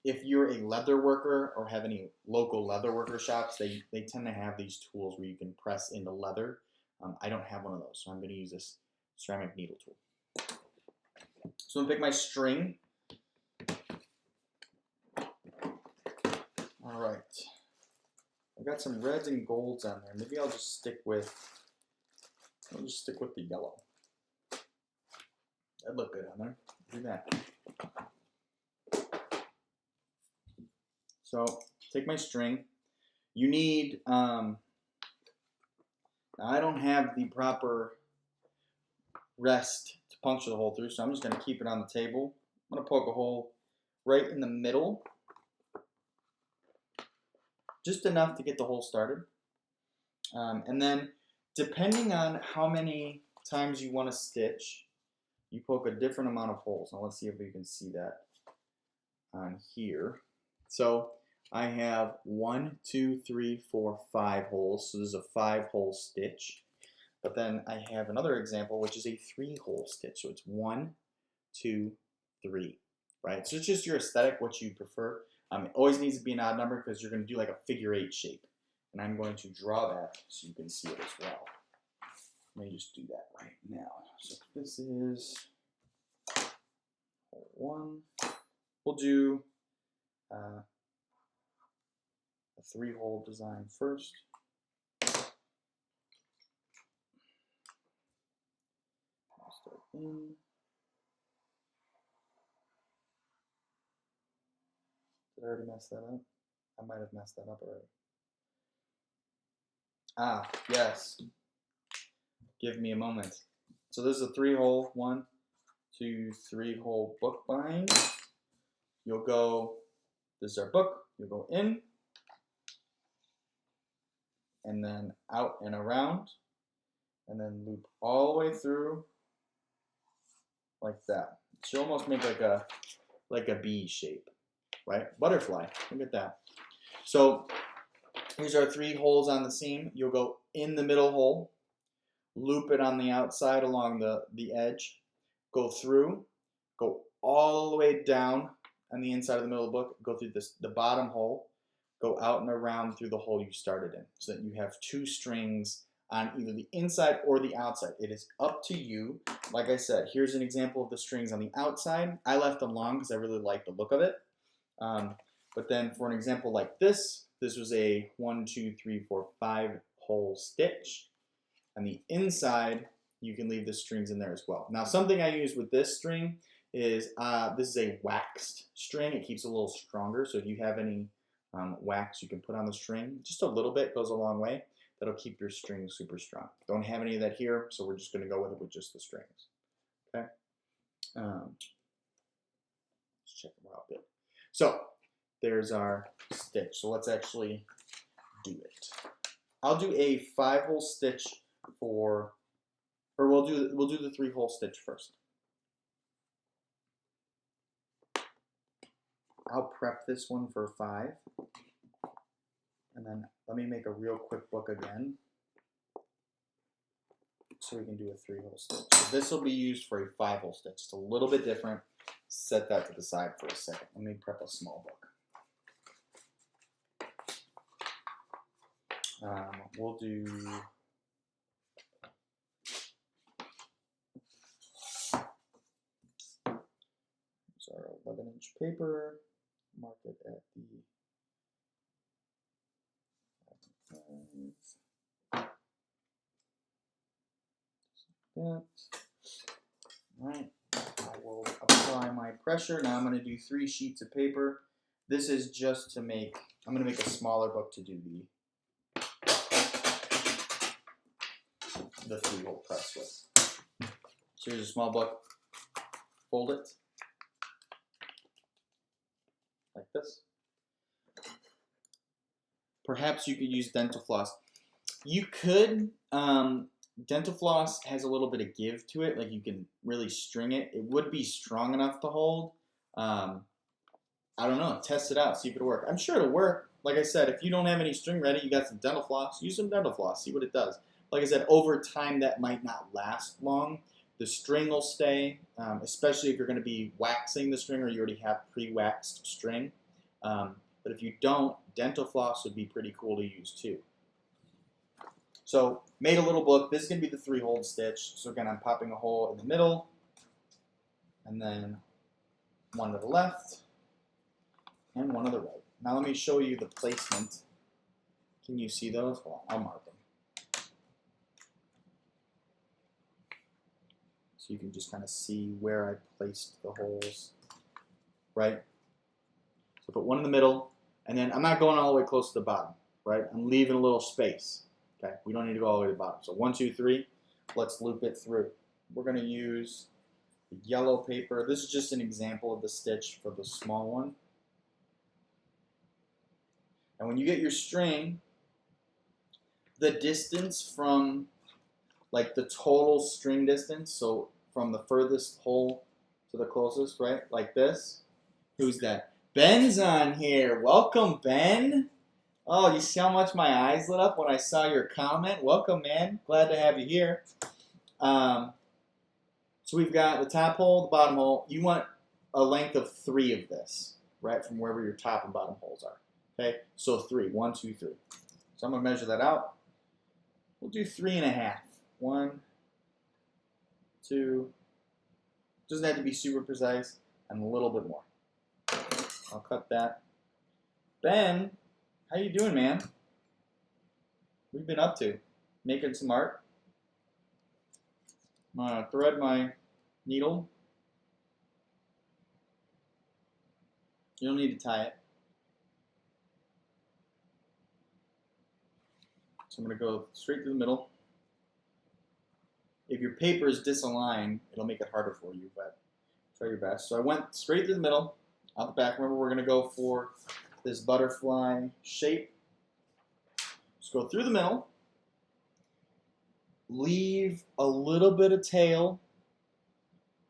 if you're a leather worker or have any local leather worker shops, they tend to have these tools where you can press into leather. I don't have one of those, so I'm going to use this ceramic needle tool. So I'm going to pick my string. All right. I've got some reds and golds on there. Maybe I'll just stick with the yellow. That'd look good on there. Do that. So take my string. You need, now I don't have the proper rest to puncture the hole through, so I'm just going to keep it on the table. I'm going to poke a hole right in the middle, just enough to get the hole started. And then depending on how many times you want to stitch, you poke a different amount of holes. Now let's see if we can see that on here. So I have 1, 2, 3, 4, 5 holes. So this is a 5-hole stitch. But then I have another example, which is a 3-hole stitch. So it's 1, 2, 3, right? So it's just your aesthetic, what you prefer. It always needs to be an odd number because you're going to do like a figure 8 shape. And I'm going to draw that so you can see it as well. Let me just do that right now. So this is hole 1. We'll do a 3-hole design first. I'll start in. Did I already mess that up? I might have messed that up already. Ah, yes. Give me a moment. So this is a 3-hole, 1, 2, 3-hole book bind. You'll go, this is our book, you'll go in, and then out and around, and then loop all the way through like that. So you almost make like a B shape, right? Butterfly, look at that. So here's our 3 holes on the seam. You'll go in the middle hole, loop it on the outside along the edge, go through, go all the way down on the inside of the middle of the book, go through the bottom hole, go out and around through the hole you started in, so that you have 2 strings on either the inside or the outside. It is up to you. Like I said, here's an example of the strings on the outside. I left them long because I really like the look of it. But then for an example like this was a 1, 2, 3, 4, 5-hole stitch. On the inside, you can leave the strings in there as well. Now, something I use with this string is, this is a waxed string. It keeps it a little stronger, so if you have any wax you can put on the string, just a little bit goes a long way. That'll keep your string super strong. Don't have any of that here, so we're just going to go with it with just the strings. Okay? Let's check them out a bit. So, there's our stitch. So let's actually do it. I'll do a 5-hole stitch for, or we'll do the 3-hole stitch first. I'll prep this one for 5, and then let me make a real quick book again, so we can do a 3-hole stitch. So this will be used for a 5-hole stitch. It's a little bit different. Set that to the side for a second. Let me prep a small book. We'll do our 11-inch paper. Mark it at the that. All right. I will apply my pressure. Now I'm going to do 3 sheets of paper. This is just to make, I'm going to make a smaller book to do the 3-hole press with. So here's a small book. Fold it like this. Perhaps you could use dental floss. You could. Dental floss has a little bit of give to it, like you can really string it. It would be strong enough to hold. I don't know, test it out, see if it'll work. I'm sure it'll work. Like I said, if you don't have any string ready, you got some dental floss, use some dental floss, see what it does. Like I said, over time that might not last long. The string will stay, especially if you're going to be waxing the string or you already have pre-waxed string. But if you don't, dental floss would be pretty cool to use too. So made a little book. This is going to be the 3-hole stitch. So again, I'm popping a hole in the middle, and then one to the left, and one to the right. Now let me show you the placement. Can you see those? Well, I'll mark them. So you can just kind of see where I placed the holes, right? So put one in the middle, and then I'm not going all the way close to the bottom, right? I'm leaving a little space, okay? We don't need to go all the way to the bottom. So 1, 2, 3, let's loop it through. We're gonna use the yellow paper. This is just an example of the stitch for the small one. And when you get your string, the distance from like the total string distance, so from the furthest hole to the closest, right? Like this. Who's that? Ben's on here. Welcome, Ben. Oh, you see how much my eyes lit up when I saw your comment? Welcome, man. Glad to have you here. So we've got the top hole, the bottom hole. You want a length of 3 of this, right? From wherever your top and bottom holes are. Okay? So 3. 1, 2, 3. So I'm going to measure that out. We'll do 3.5. 1, 2. Doesn't have to be super precise, and a little bit more. I'll cut that. Ben, how you doing, man? What have you been up to? Making some art? I'm gonna thread my needle. You don't need to tie it. So I'm gonna go straight through the middle. If your paper is disaligned, it'll make it harder for you, but try your best. So I went straight through the middle, out the back. Remember, we're going to go for this butterfly shape. Just go through the middle. Leave a little bit of tail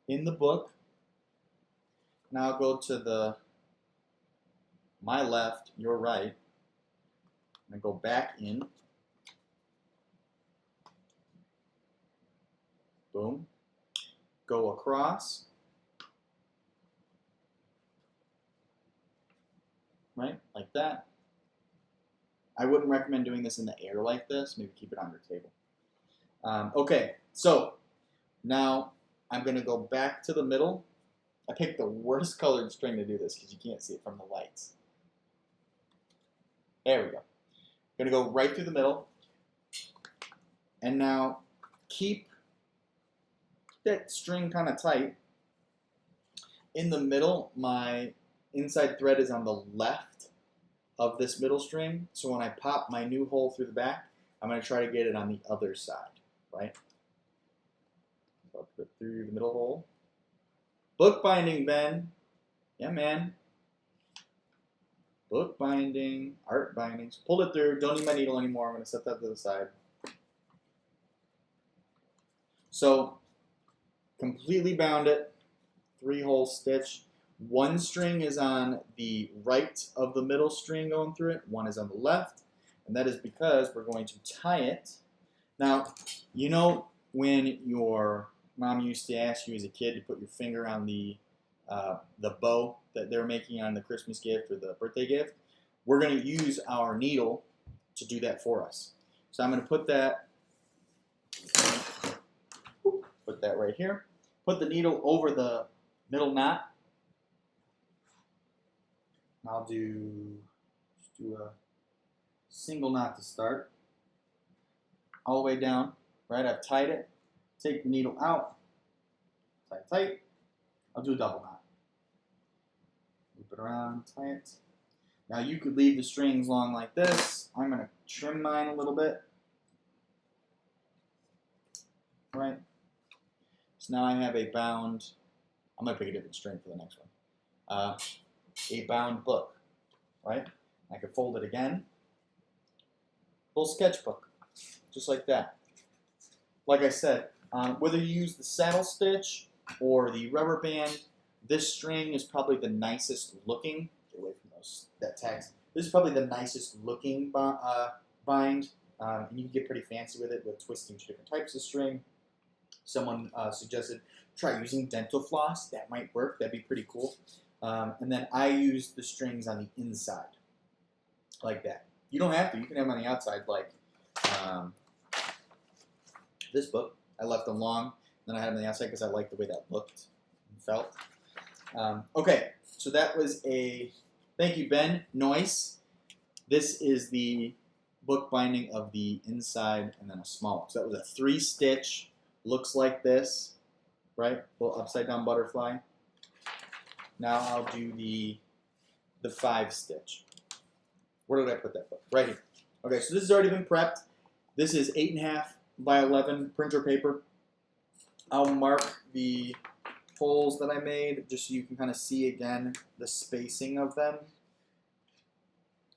in the book. Now go to my left, your right, and go back in. Boom. Go across. Right? Like that. I wouldn't recommend doing this in the air like this. Maybe keep it on your table. Okay, so now I'm going to go back to the middle. I picked the worst colored string to do this because you can't see it from the lights. There we go. I'm going to go right through the middle. And now keep that string kind of tight. In the middle, my inside thread is on the left of this middle string. So when I pop my new hole through the back, I'm going to try to get it on the other side, right? So I'll put it through the middle hole. Book binding, Ben. Yeah, man. Book binding, art bindings. Pull it through. Don't need my needle anymore. I'm going to set that to the side. So completely bound it. 3-hole stitch. One string is on the right of the middle string going through it. One is on the left. And that is because we're going to tie it. Now, you know when your mom used to ask you as a kid to put your finger on the bow that they're making on the Christmas gift or the birthday gift? We're going to use our needle to do that for us. So I'm going to put that right here. Put the needle over the middle knot. I'll do a single knot to start. All the way down, right? I've tied it. Take the needle out. Tie it tight. I'll do a double knot. Loop it around, tie it. Now you could leave the strings long like this. I'm going to trim mine a little bit. Right? So now I have a bound, I might pick a different string for the next one. A bound book, right? I can fold it again. Full sketchbook, just like that. Like I said, whether you use the saddle stitch or the rubber band, this string is probably the nicest looking. Get away from that text. This is probably the nicest looking bind, and you can get pretty fancy with it with twisting to different types of string. Someone suggested try using dental floss. That might work. That'd be pretty cool. And then I use the strings on the inside, like that. You don't have to. You can have them on the outside, like this book. I left them long, then I had them on the outside because I liked the way that looked and felt. Okay, so that was a, thank you, Ben. Noise. This is the book binding of the inside and then a small one. So that was a 3-stitch, looks like this, right? Little upside down butterfly. Now I'll do the 5-stitch. Where did I put that book? Right here. Okay, so this has already been prepped. This is 8.5 by 11 printer paper. I'll mark the holes that I made just so you can kind of see again the spacing of them.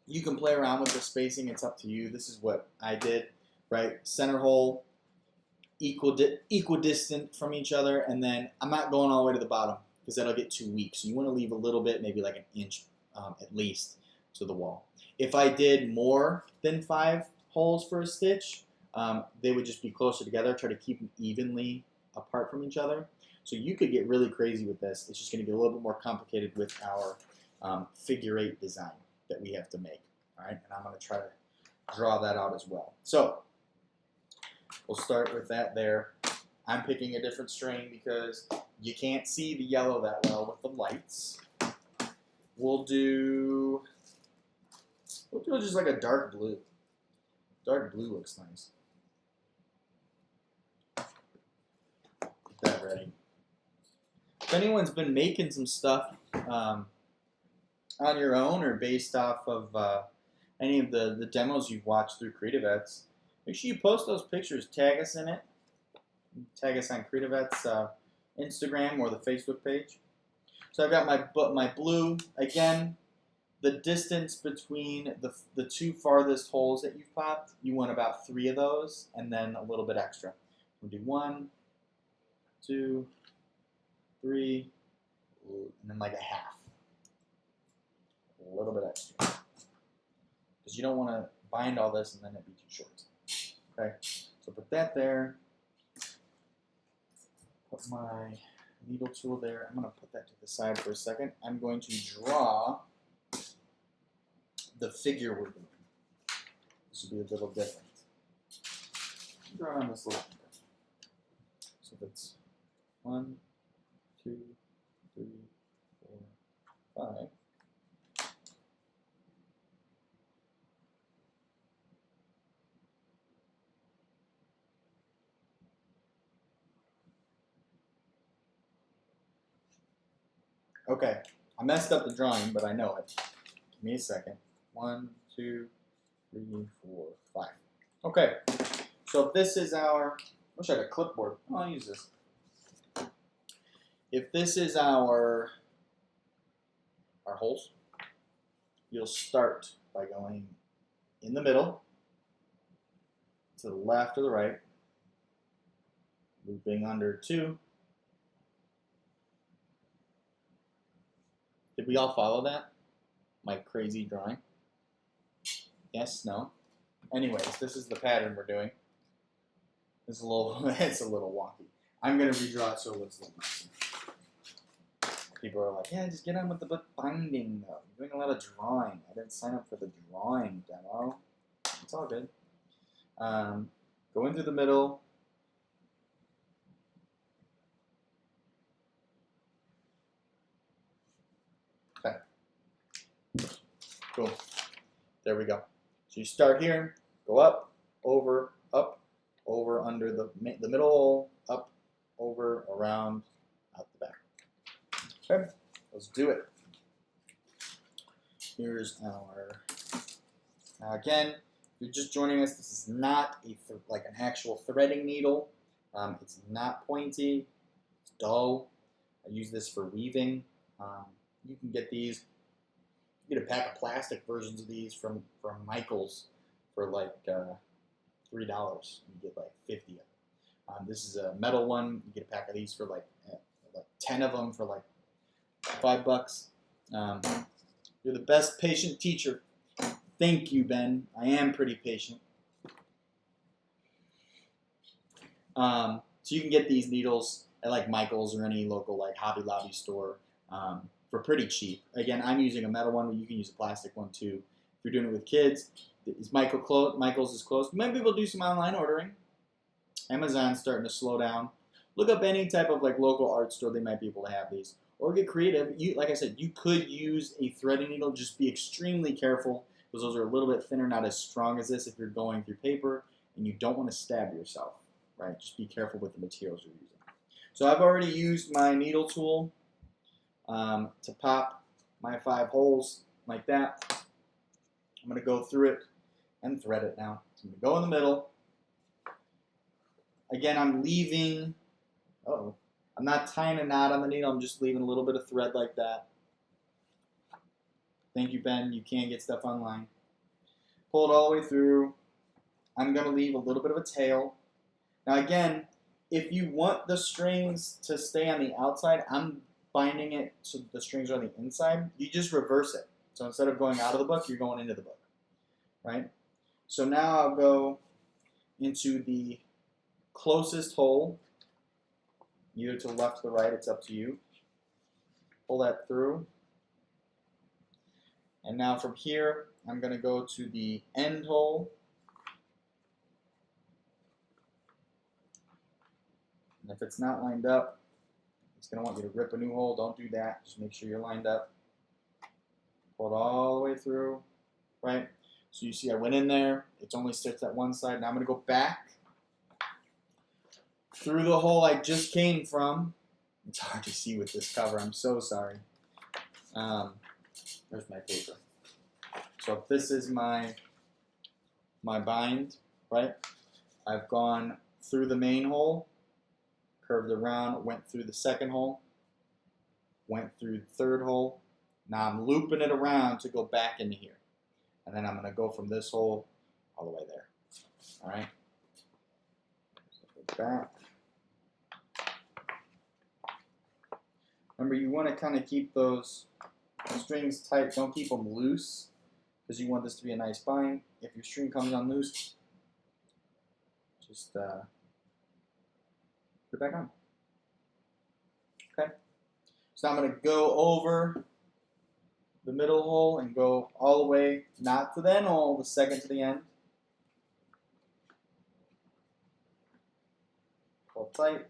You can play around with the spacing, it's up to you. This is what I did, right? Center hole, equidistant from each other, and then I'm not going all the way to the bottom because that'll get too weak. So you want to leave a little bit, maybe like an inch at least to the wall. If I did more than 5 holes for a stitch, they would just be closer together, try to keep them evenly apart from each other. So you could get really crazy with this. It's just going to get a little bit more complicated with our figure 8 design that we have to make. All right, and I'm going to try to draw that out as well. So we'll start with that there. I'm picking a different string because you can't see the yellow that well with the lights. We'll do just like a dark blue. Dark blue looks nice. Get that ready. If anyone's been making some stuff on your own or based off of any of the demos you've watched through CreatiVets, make sure you post those pictures. Tag us in it. Tag us on CreatiVets Instagram or the Facebook page. So I've got my blue. Again, the distance between the 2 farthest holes that you've popped, you want about 3 of those and then a little bit extra. We'll do 1, 2, 3, and then like a half. A little bit extra. Because you don't want to bind all this and then it'd be too short. Okay, so put that there. Put my needle tool there. I'm going to put that to the side for a second. I'm going to draw the figure we're doing. This will be a little different. Draw on this little finger. So that's 1, 2, 3, 4, 5. Okay, I messed up the drawing, but I know it. Give me a second. 1, 2, 3, 4, 5. Okay, so if this is our, I wish I had a clipboard. Oh, I'll use this. If this is our holes, you'll start by going in the middle, to the left or the right, looping under 2. Did we all follow that? My crazy drawing? Yes, no? Anyways, this is the pattern we're doing. It's a little, it's a little wonky. I'm going to redraw it so it looks a little nicer. People are like, yeah, just get on with the book binding, though. You're doing a lot of drawing. I didn't sign up for the drawing demo. It's all good. Go in through the middle. Okay. Cool. There we go. So you start here, go up, over, under the middle hole, up, over, around, out the back. Okay, let's do it. Here's our, again, if you're just joining us, this is not like an actual threading needle. It's not pointy, it's dull. I use this for weaving. You can get these, you get a pack of plastic versions of these from Michael's for like $3. You get like 50 of them. This is a metal one. You get a pack of these for like 10 of them for like $5. You're the best patient teacher. Thank you, Ben. I am pretty patient. So you can get these needles at like Michael's or any local like Hobby Lobby store for pretty cheap. Again, I'm using a metal one, but you can use a plastic one too. If you're doing it with kids, Michael's is closed. You might be able to do some online ordering. Amazon's starting to slow down. Look up any type of like local art store; they might be able to have these. Or get creative. Like I said, you could use a threading needle. Just be extremely careful because those are a little bit thinner, not as strong as this if you're going through paper, and you don't want to stab yourself, right? Just be careful with the materials you're using. So I've already used my needle tool to pop my 5 holes like that. I'm going to go through it and thread it now. So I'm going to go in the middle. Again, I'm leaving, I'm not tying a knot on the needle. I'm just leaving a little bit of thread like that. Thank you, Ben. You can get stuff online. Pull it all the way through. I'm going to leave a little bit of a tail. Now again, if you want the strings to stay on the outside, I'm binding it so the strings are on the inside. You just reverse it. So instead of going out of the book, you're going into the book, right? So now I'll go into the closest hole, either to the left or the right, it's up to you. Pull that through. And now from here, I'm going to go to the end hole. And if it's not lined up, it's going to want you to rip a new hole. Don't do that. Just make sure you're lined up. Pull it all the way through, right? So you see I went in there. It's only stitched at one side. Now I'm going to go back through the hole I just came from. It's hard to see with this cover. I'm so sorry. There's my paper. So if this is my bind, right? I've gone through the main hole, curved around, went through the second hole, went through the third hole. Now I'm looping it around to go back into here. And then I'm going to go from this hole all the way there. All right? So go back. Remember, you want to kind of keep those strings tight. Don't keep them loose because you want this to be a nice bind. If your string comes on loose, just put it back on. Okay? So I'm going to go over the middle hole and go all the way, not to the end hole, the second to the end. Pull tight.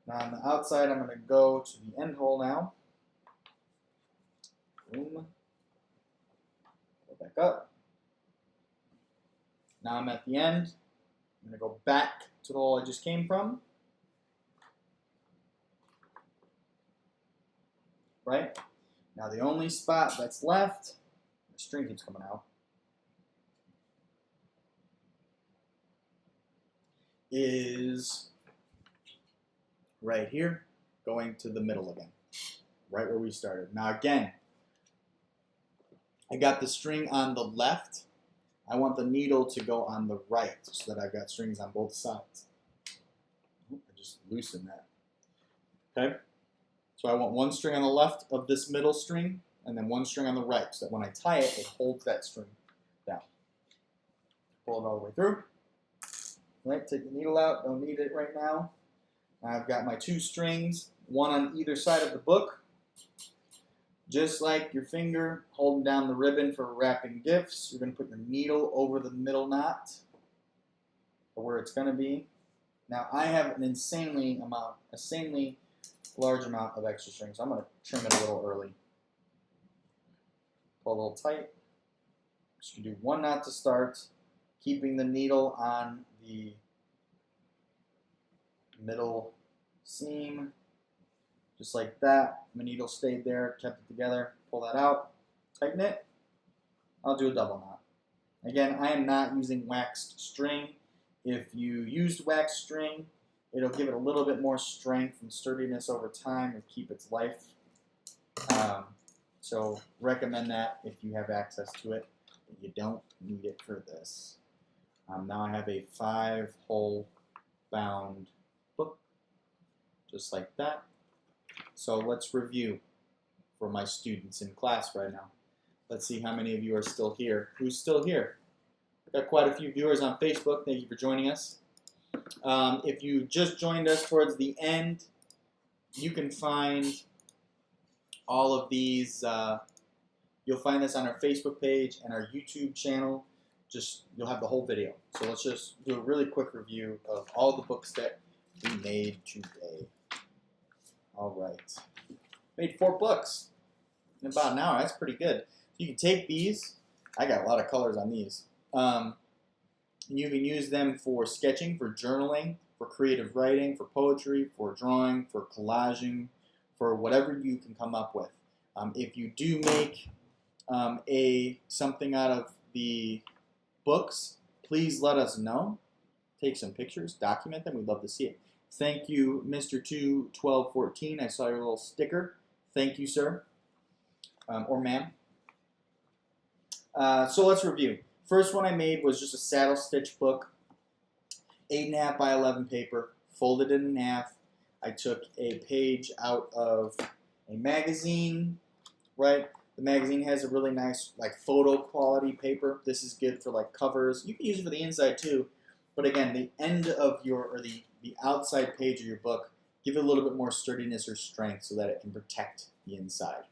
Now on the outside, I'm going to go to the end hole now. Boom. Go back up. Now I'm at the end. I'm going to go back to the hole I just came from. Right? Now the only spot that's left, the string keeps coming out, is right here, going to the middle again, right where we started. Now again, I got the string on the left. I want the needle to go on the right so that I've got strings on both sides. I just loosened that. Okay? So I want one string on the left of this middle string and then one string on the right so that when I tie it, it holds that string down. Pull it all the way through. Right, take the needle out, don't need it right now. I've got my 2 strings, one on either side of the book. Just like your finger holding down the ribbon for wrapping gifts, you're going to put your needle over the middle knot or where it's going to be. Now I have an insanely large amount of extra string, so I'm going to trim it a little early. Pull a little tight. Just going to do 1 knot to start, keeping the needle on the middle seam, just like that. My needle stayed there, kept it together. Pull that out, tighten it. I'll do a double knot. Again, I am not using waxed string. If you used waxed string, it'll give it a little bit more strength and sturdiness over time and keep its life. So recommend that if you have access to it, but you don't need it for this. Now I have a 5-hole bound book, just like that. So let's review for my students in class right now. Let's see how many of you are still here. Who's still here? I've got quite a few viewers on Facebook. Thank you for joining us. If you just joined us towards the end, you can find all of these, you'll find this on our Facebook page and our YouTube channel. You'll have the whole video. So let's just do a really quick review of all the books that we made today. All right. Made 4 books in about an hour. That's pretty good. You can take these. I got a lot of colors on these. And you can use them for sketching, for journaling, for creative writing, for poetry, for drawing, for collaging, for whatever you can come up with. If you do make something out of the books, please let us know. Take some pictures, document them. We'd love to see it. Thank you, Mr. 21214. I saw your little sticker. Thank you, sir. Or ma'am. So let's review. First one I made was just a saddle stitch book, 8.5 by 11 paper, folded it in half. I took a page out of a magazine, right? The magazine has a really nice like photo quality paper. This is good for like covers. You can use it for the inside too, but again, the end of the outside page of your book, give it a little bit more sturdiness or strength so that it can protect the inside.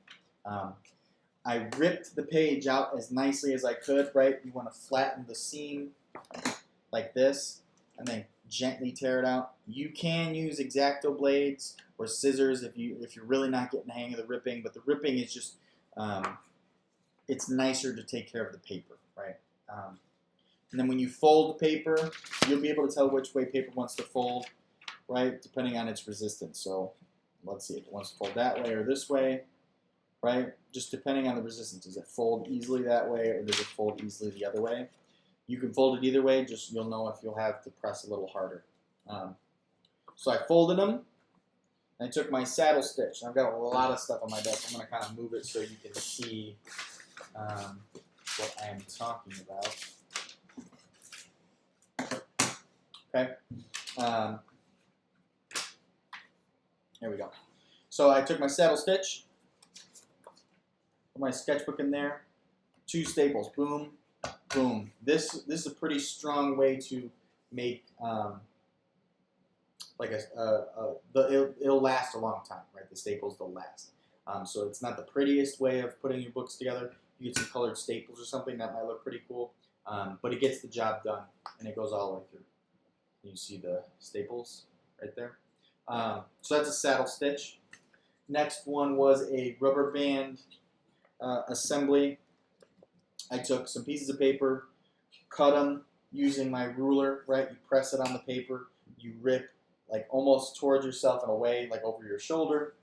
I ripped the page out as nicely as I could, right? You want to flatten the seam like this and then gently tear it out. You can use X-Acto blades or scissors if you're really not getting the hang of the ripping, but the ripping is just, it's nicer to take care of the paper, right? And then when you fold the paper, you'll be able to tell which way paper wants to fold, right? Depending on its resistance. So let's see if it wants to fold that way or this way. Right? Just depending on the resistance. Does it fold easily that way or does it fold easily the other way? You can fold it either way, just you'll know if you'll have to press a little harder. So I folded them and I took my saddle stitch. I've got a lot of stuff on my desk. I'm going to kind of move it so you can see what I am talking about. Okay. There we go. So I took my saddle stitch. Put my sketchbook in there, 2 staples, boom, boom. This is a pretty strong way to make it'll last a long time, right? The staples will last. So it's not the prettiest way of putting your books together. You get some colored staples or something that might look pretty cool, but it gets the job done and it goes all the way through. You see the staples right there. So that's a saddle stitch. Next one was a rubber band assembly. I took some pieces of paper, cut them using my ruler, right? You press it on the paper, you rip like almost towards yourself and away, like over your shoulder.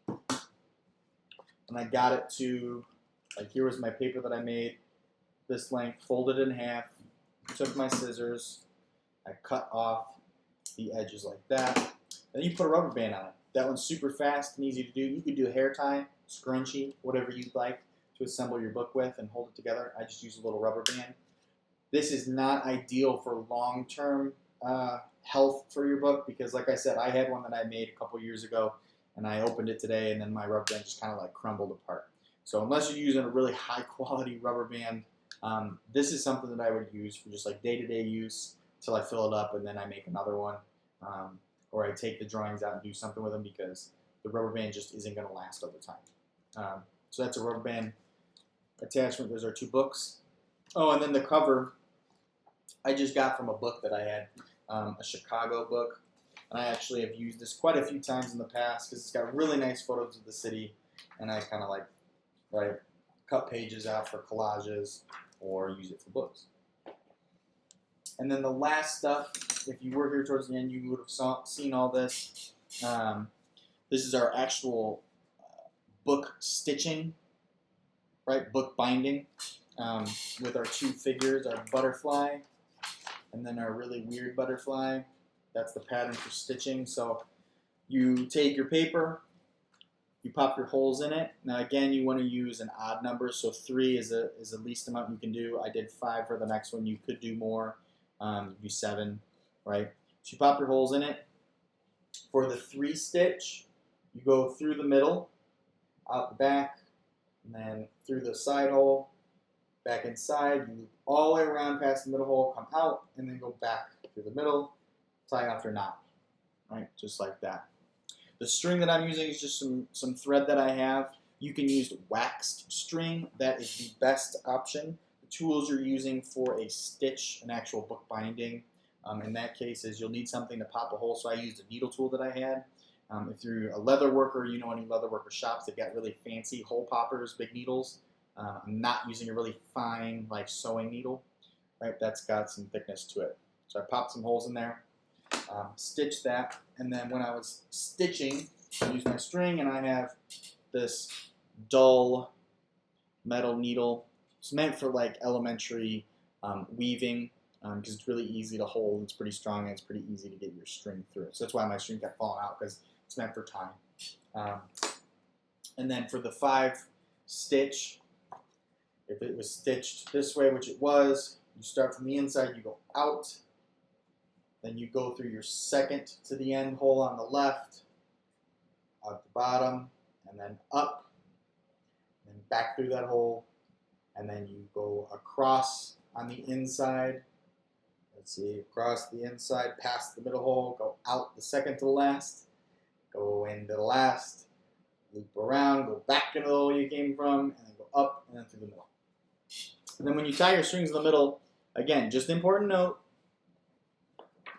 And I got it to, like here was my paper that I made, this length, folded in half, took my scissors, I cut off the edges like that. Then you put a rubber band on it. That one's super fast and easy to do. You could do a hair tie, scrunchie, whatever you'd like to assemble your book with and hold it together. I just use a little rubber band. This is not ideal for long-term health for your book because, like I said, I had one that I made a couple years ago and I opened it today and then my rubber band just kind of like crumbled apart. So unless you're using a really high-quality rubber band, this is something that I would use for just like day-to-day use until I fill it up and then I make another one. Or I take the drawings out and do something with them because the rubber band just isn't going to last over time. So that's a rubber band attachment. Those are 2 books. Oh, and then the cover I just got from a book that I had, a Chicago book. And I actually have used this quite a few times in the past because it's got really nice photos of the city. And I kind of like, right, cut pages out for collages or use it for books. And then the last stuff, if you were here towards the end, you would have seen all this. This is our actual book stitching, right? Book binding with our 2 figures, our butterfly and then our really weird butterfly. That's the pattern for stitching. So you take your paper, you pop your holes in it. Now again, you want to use an odd number, so 3 is the least amount you can do. I did 5 for the next one. You could do more. Do 7, right? So you pop your holes in it. For the 3 stitch, you go through the middle, out the back, and then through the side hole, back inside. You loop all the way around past the middle hole, come out, and then go back through the middle, tie off your knot, right? Just like that. The string that I'm using is just some thread that I have. You can use waxed string. That is the best option. The tools you're using for a stitch, an actual book binding, in that case is you'll need something to pop a hole. So I used a needle tool that I had. If you're a leather worker, you know any leather worker shops, they've got really fancy hole poppers, big needles. I'm not using a really fine like sewing needle, right? That's got some thickness to it. So I popped some holes in there, stitched that, and then when I was stitching, I used my string, and I have this dull metal needle. It's meant for like elementary weaving because it's really easy to hold. It's pretty strong, and it's pretty easy to get your string through. So that's why my string kept falling out, because it's meant for tying. And then for the 5 stitch, if it was stitched this way, which it was, you start from the inside, you go out, then you go through your second to the end hole on the left, out the bottom, and then up, and then back through that hole, and then you go across on the inside. Let's see, across the inside, past the middle hole, go out the second to the last, go into the last, loop around, go back into the hole you came from, and then go up and then through the middle. And then when you tie your strings in the middle, again, just an important note,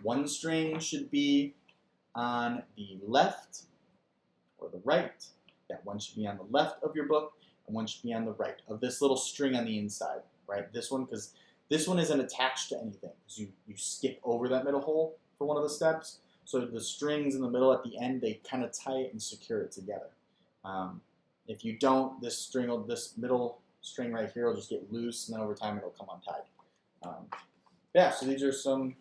one string should be on the left or the right. Yeah, one should be on the left of your book, and one should be on the right of this little string on the inside, right? This one, because this one isn't attached to anything, because you skip over that middle hole for one of the steps. So the strings in the middle at the end, they kind of tie it and secure it together. If you don't, this middle string right here will just get loose, and then over time it'll come untied. Yeah, so these are some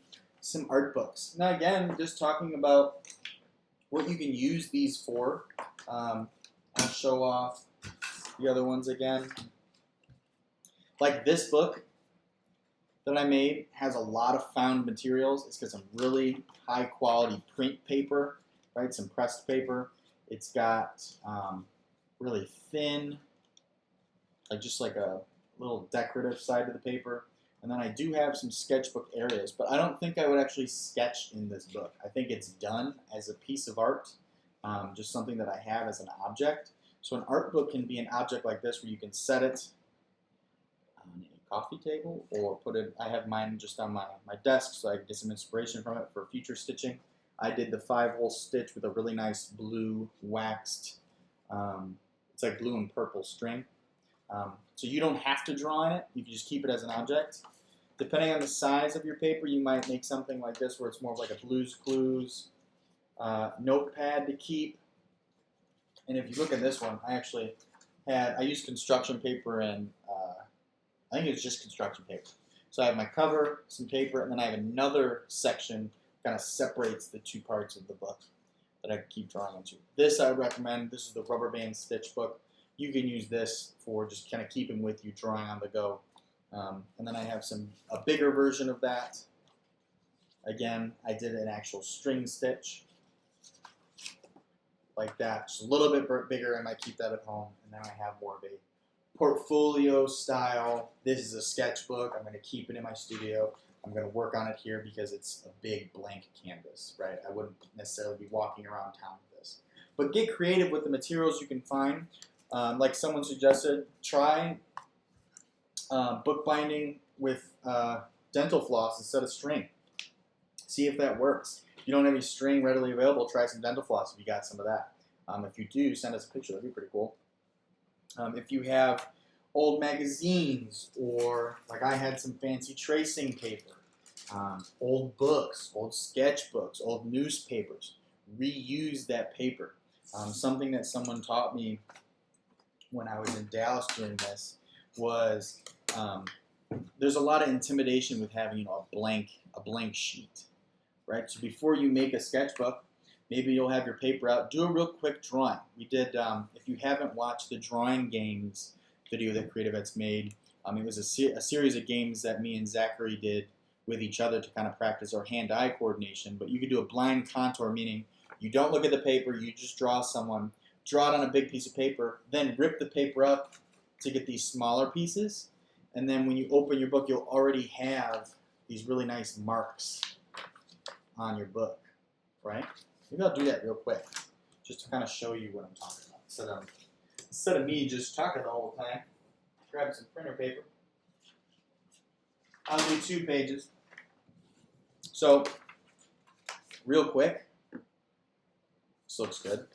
art books. Now again, just talking about what you can use these for. I'll show off the other ones again. Like this book that I made has a lot of found materials. It's got some really high quality print paper, right? Some pressed paper. It's got really thin, just like a little decorative side to the paper. And then I do have some sketchbook areas, but I don't think I would actually sketch in this book. I think it's done as a piece of art, just something that I have as an object. So an art book can be an object like this where you can set it on a coffee table or put it, I have mine just on my desk so I can get some inspiration from it for future stitching. I did the 5-hole stitch with a really nice blue waxed, it's like blue and purple string. So you don't have to draw on it, you can just keep it as an object. Depending on the size of your paper, you might make something like this where it's more of like a Blue's Clues notepad to keep. And if you look at this one, I used construction paper and I think it's just construction paper. So I have my cover, some paper, and then I have another section that kind of separates the 2 parts of the book that I can keep drawing into. This I would recommend. This is the rubber band stitch book. You can use this for just kind of keeping with you, drawing on the go. And then I have a bigger version of that. Again, I did an actual string stitch like that, just a little bit bigger. I might keep that at home. And then I have more of a portfolio style. This is a sketchbook. I'm going to keep it in my studio. I'm going to work on it here because it's a big blank canvas, right? I wouldn't necessarily be walking around town with this. But get creative with the materials you can find. Like someone suggested, try bookbinding with dental floss instead of string. See if that works. If you don't have any string readily available, try some dental floss if you got some of that. If you do, send us a picture. That'd be pretty cool. If you have old magazines, or like I had some fancy tracing paper, old books, old sketchbooks, old newspapers, reuse that paper. Something that someone taught me when I was in Dallas doing this was there's a lot of intimidation with having a blank sheet, right? So before you make a sketchbook, maybe you'll have your paper out. Do a real quick drawing. We did, if you haven't watched the drawing games video that CreatiVets made, it was a series of games that me and Zachary did with each other to kind of practice our hand-eye coordination. But you could do a blind contour, meaning you don't look at the paper, you just draw someone, draw it on a big piece of paper, then rip the paper up to get these smaller pieces. And then when you open your book, you'll already have these really nice marks on your book, right? Maybe I'll do that real quick, just to kind of show you what I'm talking about, instead of me just talking the whole time, grab some printer paper. I'll do 2 pages. So, real quick, this looks good.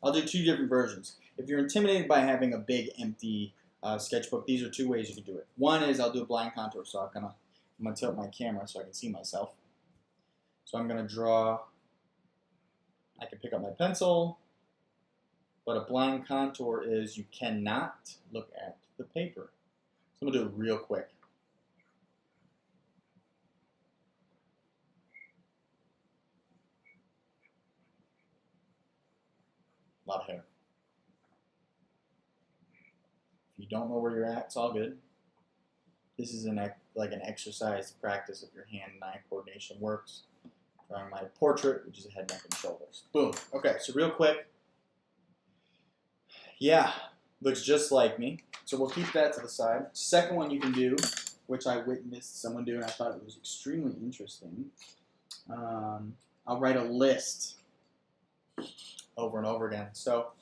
I'll do 2 different versions. If you're intimidated by having a big empty sketchbook, these are 2 ways you can do it. One is I'll do a blind contour, so I'm gonna tilt my camera so I can see myself. So I'm gonna draw. I can pick up my pencil, but a blind contour is you cannot look at the paper. So I'm gonna do it real quick. A lot of hair. If you don't know where you're at, it's all good. This is like an exercise to practice if your hand and eye coordination works. Drawing my portrait, which is a head, neck, and shoulders. Boom. Okay, so real quick. Yeah, looks just like me. So we'll keep that to the side. Second one you can do, which I witnessed someone do, and I thought it was extremely interesting. I'll write a list over and over again. So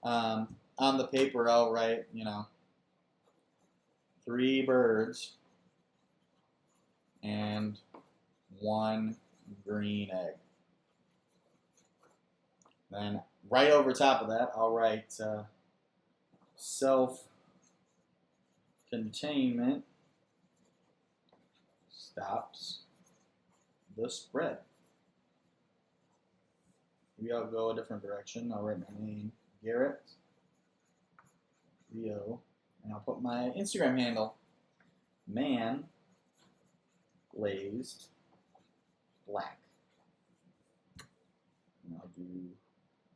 on the paper, I'll write, 3 birds and 1 green egg. Then right over top of that, I'll write self-containment stops the spread. Maybe I'll go a different direction. I'll write my name, Garrett, Rio, and I'll put my Instagram handle, man glazed black. And I'll do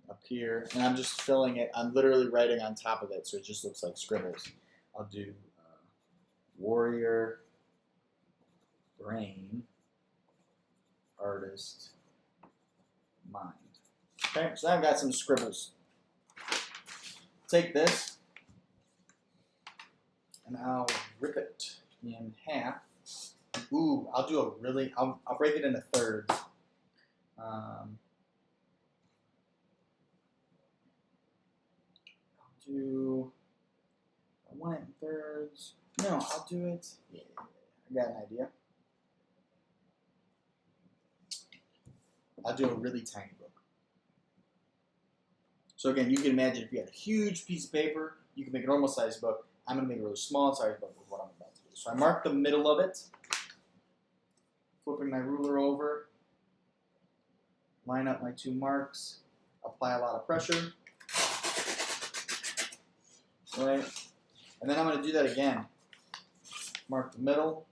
up here, and I'm just filling it. I'm literally writing on top of it, so it just looks like scribbles. I'll do warrior, brain, artist, mind. Okay, so I've got some scribbles. Take this, and I'll rip it in half. Ooh, I'll break it into thirds. I'll do, I want it in thirds. No, I'll do it, yeah, I got an idea. I'll do a really tiny book. So again, you can imagine if you had a huge piece of paper, you can make a normal sized book. I'm going to make a really small sized book with what I'm about to do. So I mark the middle of it, flipping my ruler over, line up my 2 marks, apply a lot of pressure, right? And then I'm going to do that again. Mark the middle.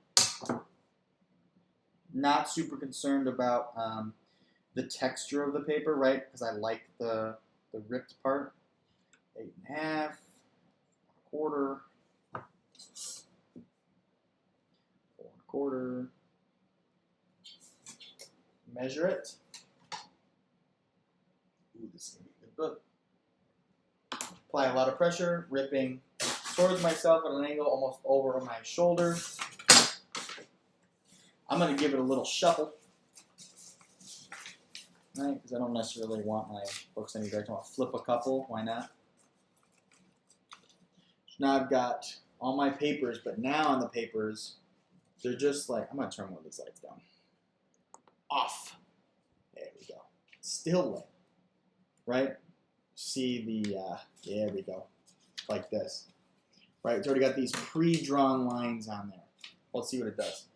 Not super concerned about the texture of the paper, right? Because I like the ripped part. 8 1/2, 1/4, 4 1/4. Measure it. Ooh, this is going to be a good book. Apply a lot of pressure, ripping towards myself at an angle almost over my shoulders. I'm going to give it a little shuffle, right? Because I don't necessarily want my books any direction. I want to flip a couple. Why not? So now I've got all my papers, but now on the papers, they're just like, I'm going to turn one of these lights down. Off. There we go. Still lit, right? See the, there we go. Like this. Right? It's already got these pre-drawn lines on there. Let's see what it does.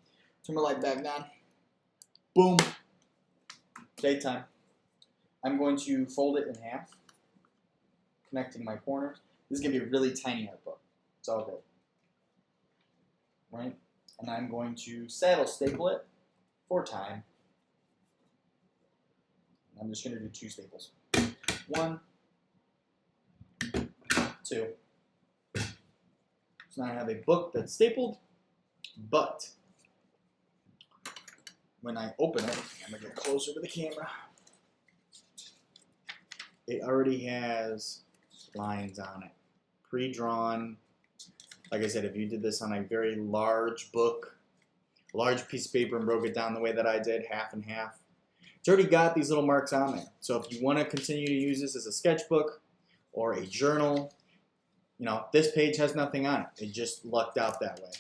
Turn my light back down. Boom. Daytime. I'm going to fold it in half, connecting my corners. This is going to be a really tiny art book. It's all good. Right? And I'm going to saddle staple it for time. I'm just going to do 2 staples. 1, 2. So now I have a book that's stapled, but when I open it, I'm going to get closer to the camera. It already has lines on it, pre-drawn. Like I said, if you did this on a very large book, large piece of paper and broke it down the way that I did, half and half, it's already got these little marks on there. So if you want to continue to use this as a sketchbook or a journal, this page has nothing on it. It just lucked out that way.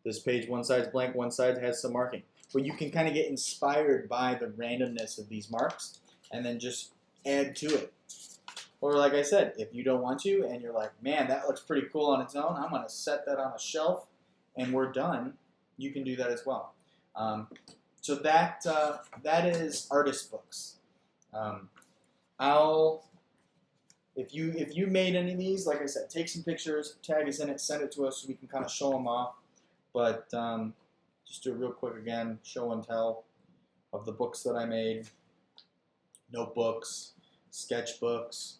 This page, one side's blank, one side has some marking. But you can kind of get inspired by the randomness of these marks and then just add to it. Or like I said, if you don't want to and you're like, man, that looks pretty cool on its own, I'm going to set that on a shelf and we're done, you can do that as well. So that is artist books. If you made any of these, like I said, take some pictures, tag us in it, send it to us so we can kind of show them off. But just do it real quick again, show and tell of the books that I made, notebooks, sketchbooks,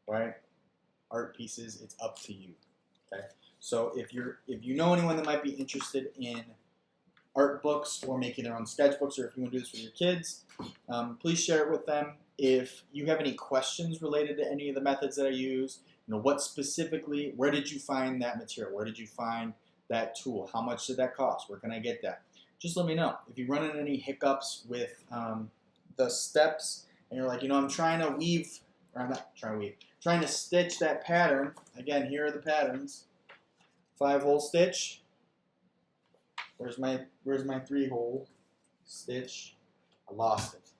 right? Art pieces, it's up to you. Okay. So if you know anyone that might be interested in art books or making their own sketchbooks, or if you want to do this with your kids, please share it with them. If you have any questions related to any of the methods that I use, what specifically, where did you find that material? Where did you find that tool? How much did that cost? Where can I get that? Just let me know. If you run into any hiccups with the steps and you're like, I'm trying to weave, or I'm not trying to weave, trying to stitch that pattern. Again, here are the patterns. 5-hole stitch. Where's my 3-hole stitch? I lost it.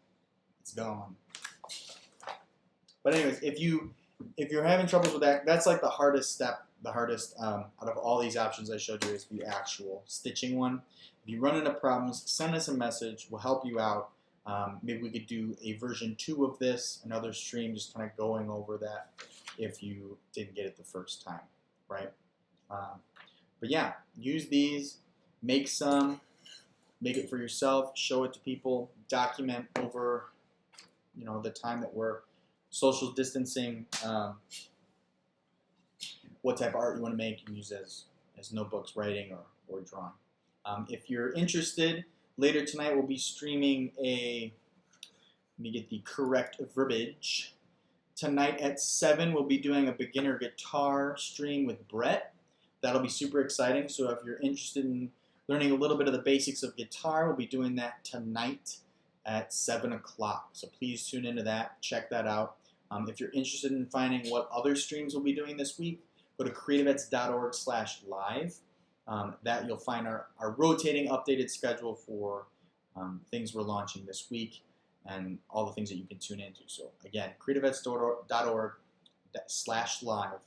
It's gone. But anyways, if you're having troubles with that, that's like the hardest step. The hardest out of all these options I showed you is the actual stitching one. If you run into problems, send us a message. We'll help you out. Maybe we could do a version 2 of this, another stream, just kind of going over that if you didn't get it the first time, right? But yeah, use these, make some, make it for yourself, show it to people, document over, the time that we're social distancing, what type of art you want to make. You can use as notebooks, writing, or drawing. If you're interested, later tonight we'll be streaming let me get the correct verbiage. Tonight at 7 we'll be doing a beginner guitar stream with Brett. That'll be super exciting. So if you're interested in learning a little bit of the basics of guitar, we'll be doing that tonight at 7 o'clock. So please tune into that, check that out. If you're interested in finding what other streams we'll be doing this week, go to creativets.org/live. That you'll find our rotating updated schedule for things we're launching this week and all the things that you can tune into. So again, creativets.org/live.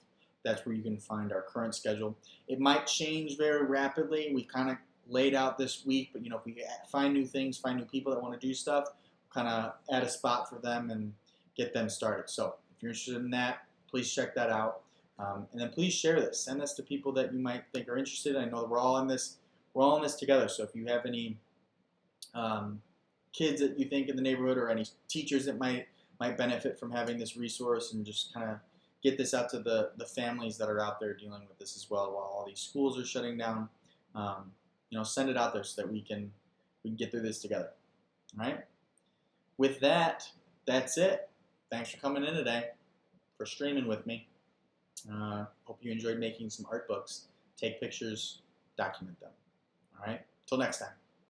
That's where you can find our current schedule. It might change very rapidly. We kind of laid out this week, but if we find new things, find new people that want to do stuff, we'll kind of add a spot for them and get them started. So if you're interested in that, please check that out. And then please share this. Send this to people that you might think are interested. I know that we're all in this together. So if you have any kids that you think in the neighborhood or any teachers that might benefit from having this resource, and just kind of get this out to the families that are out there dealing with this as well while all these schools are shutting down. Send it out there so that we can get through this together. All right. With that, that's it. Thanks for coming in today, for streaming with me. Hope you enjoyed making some art books. Take pictures, document them. All right. Till next time.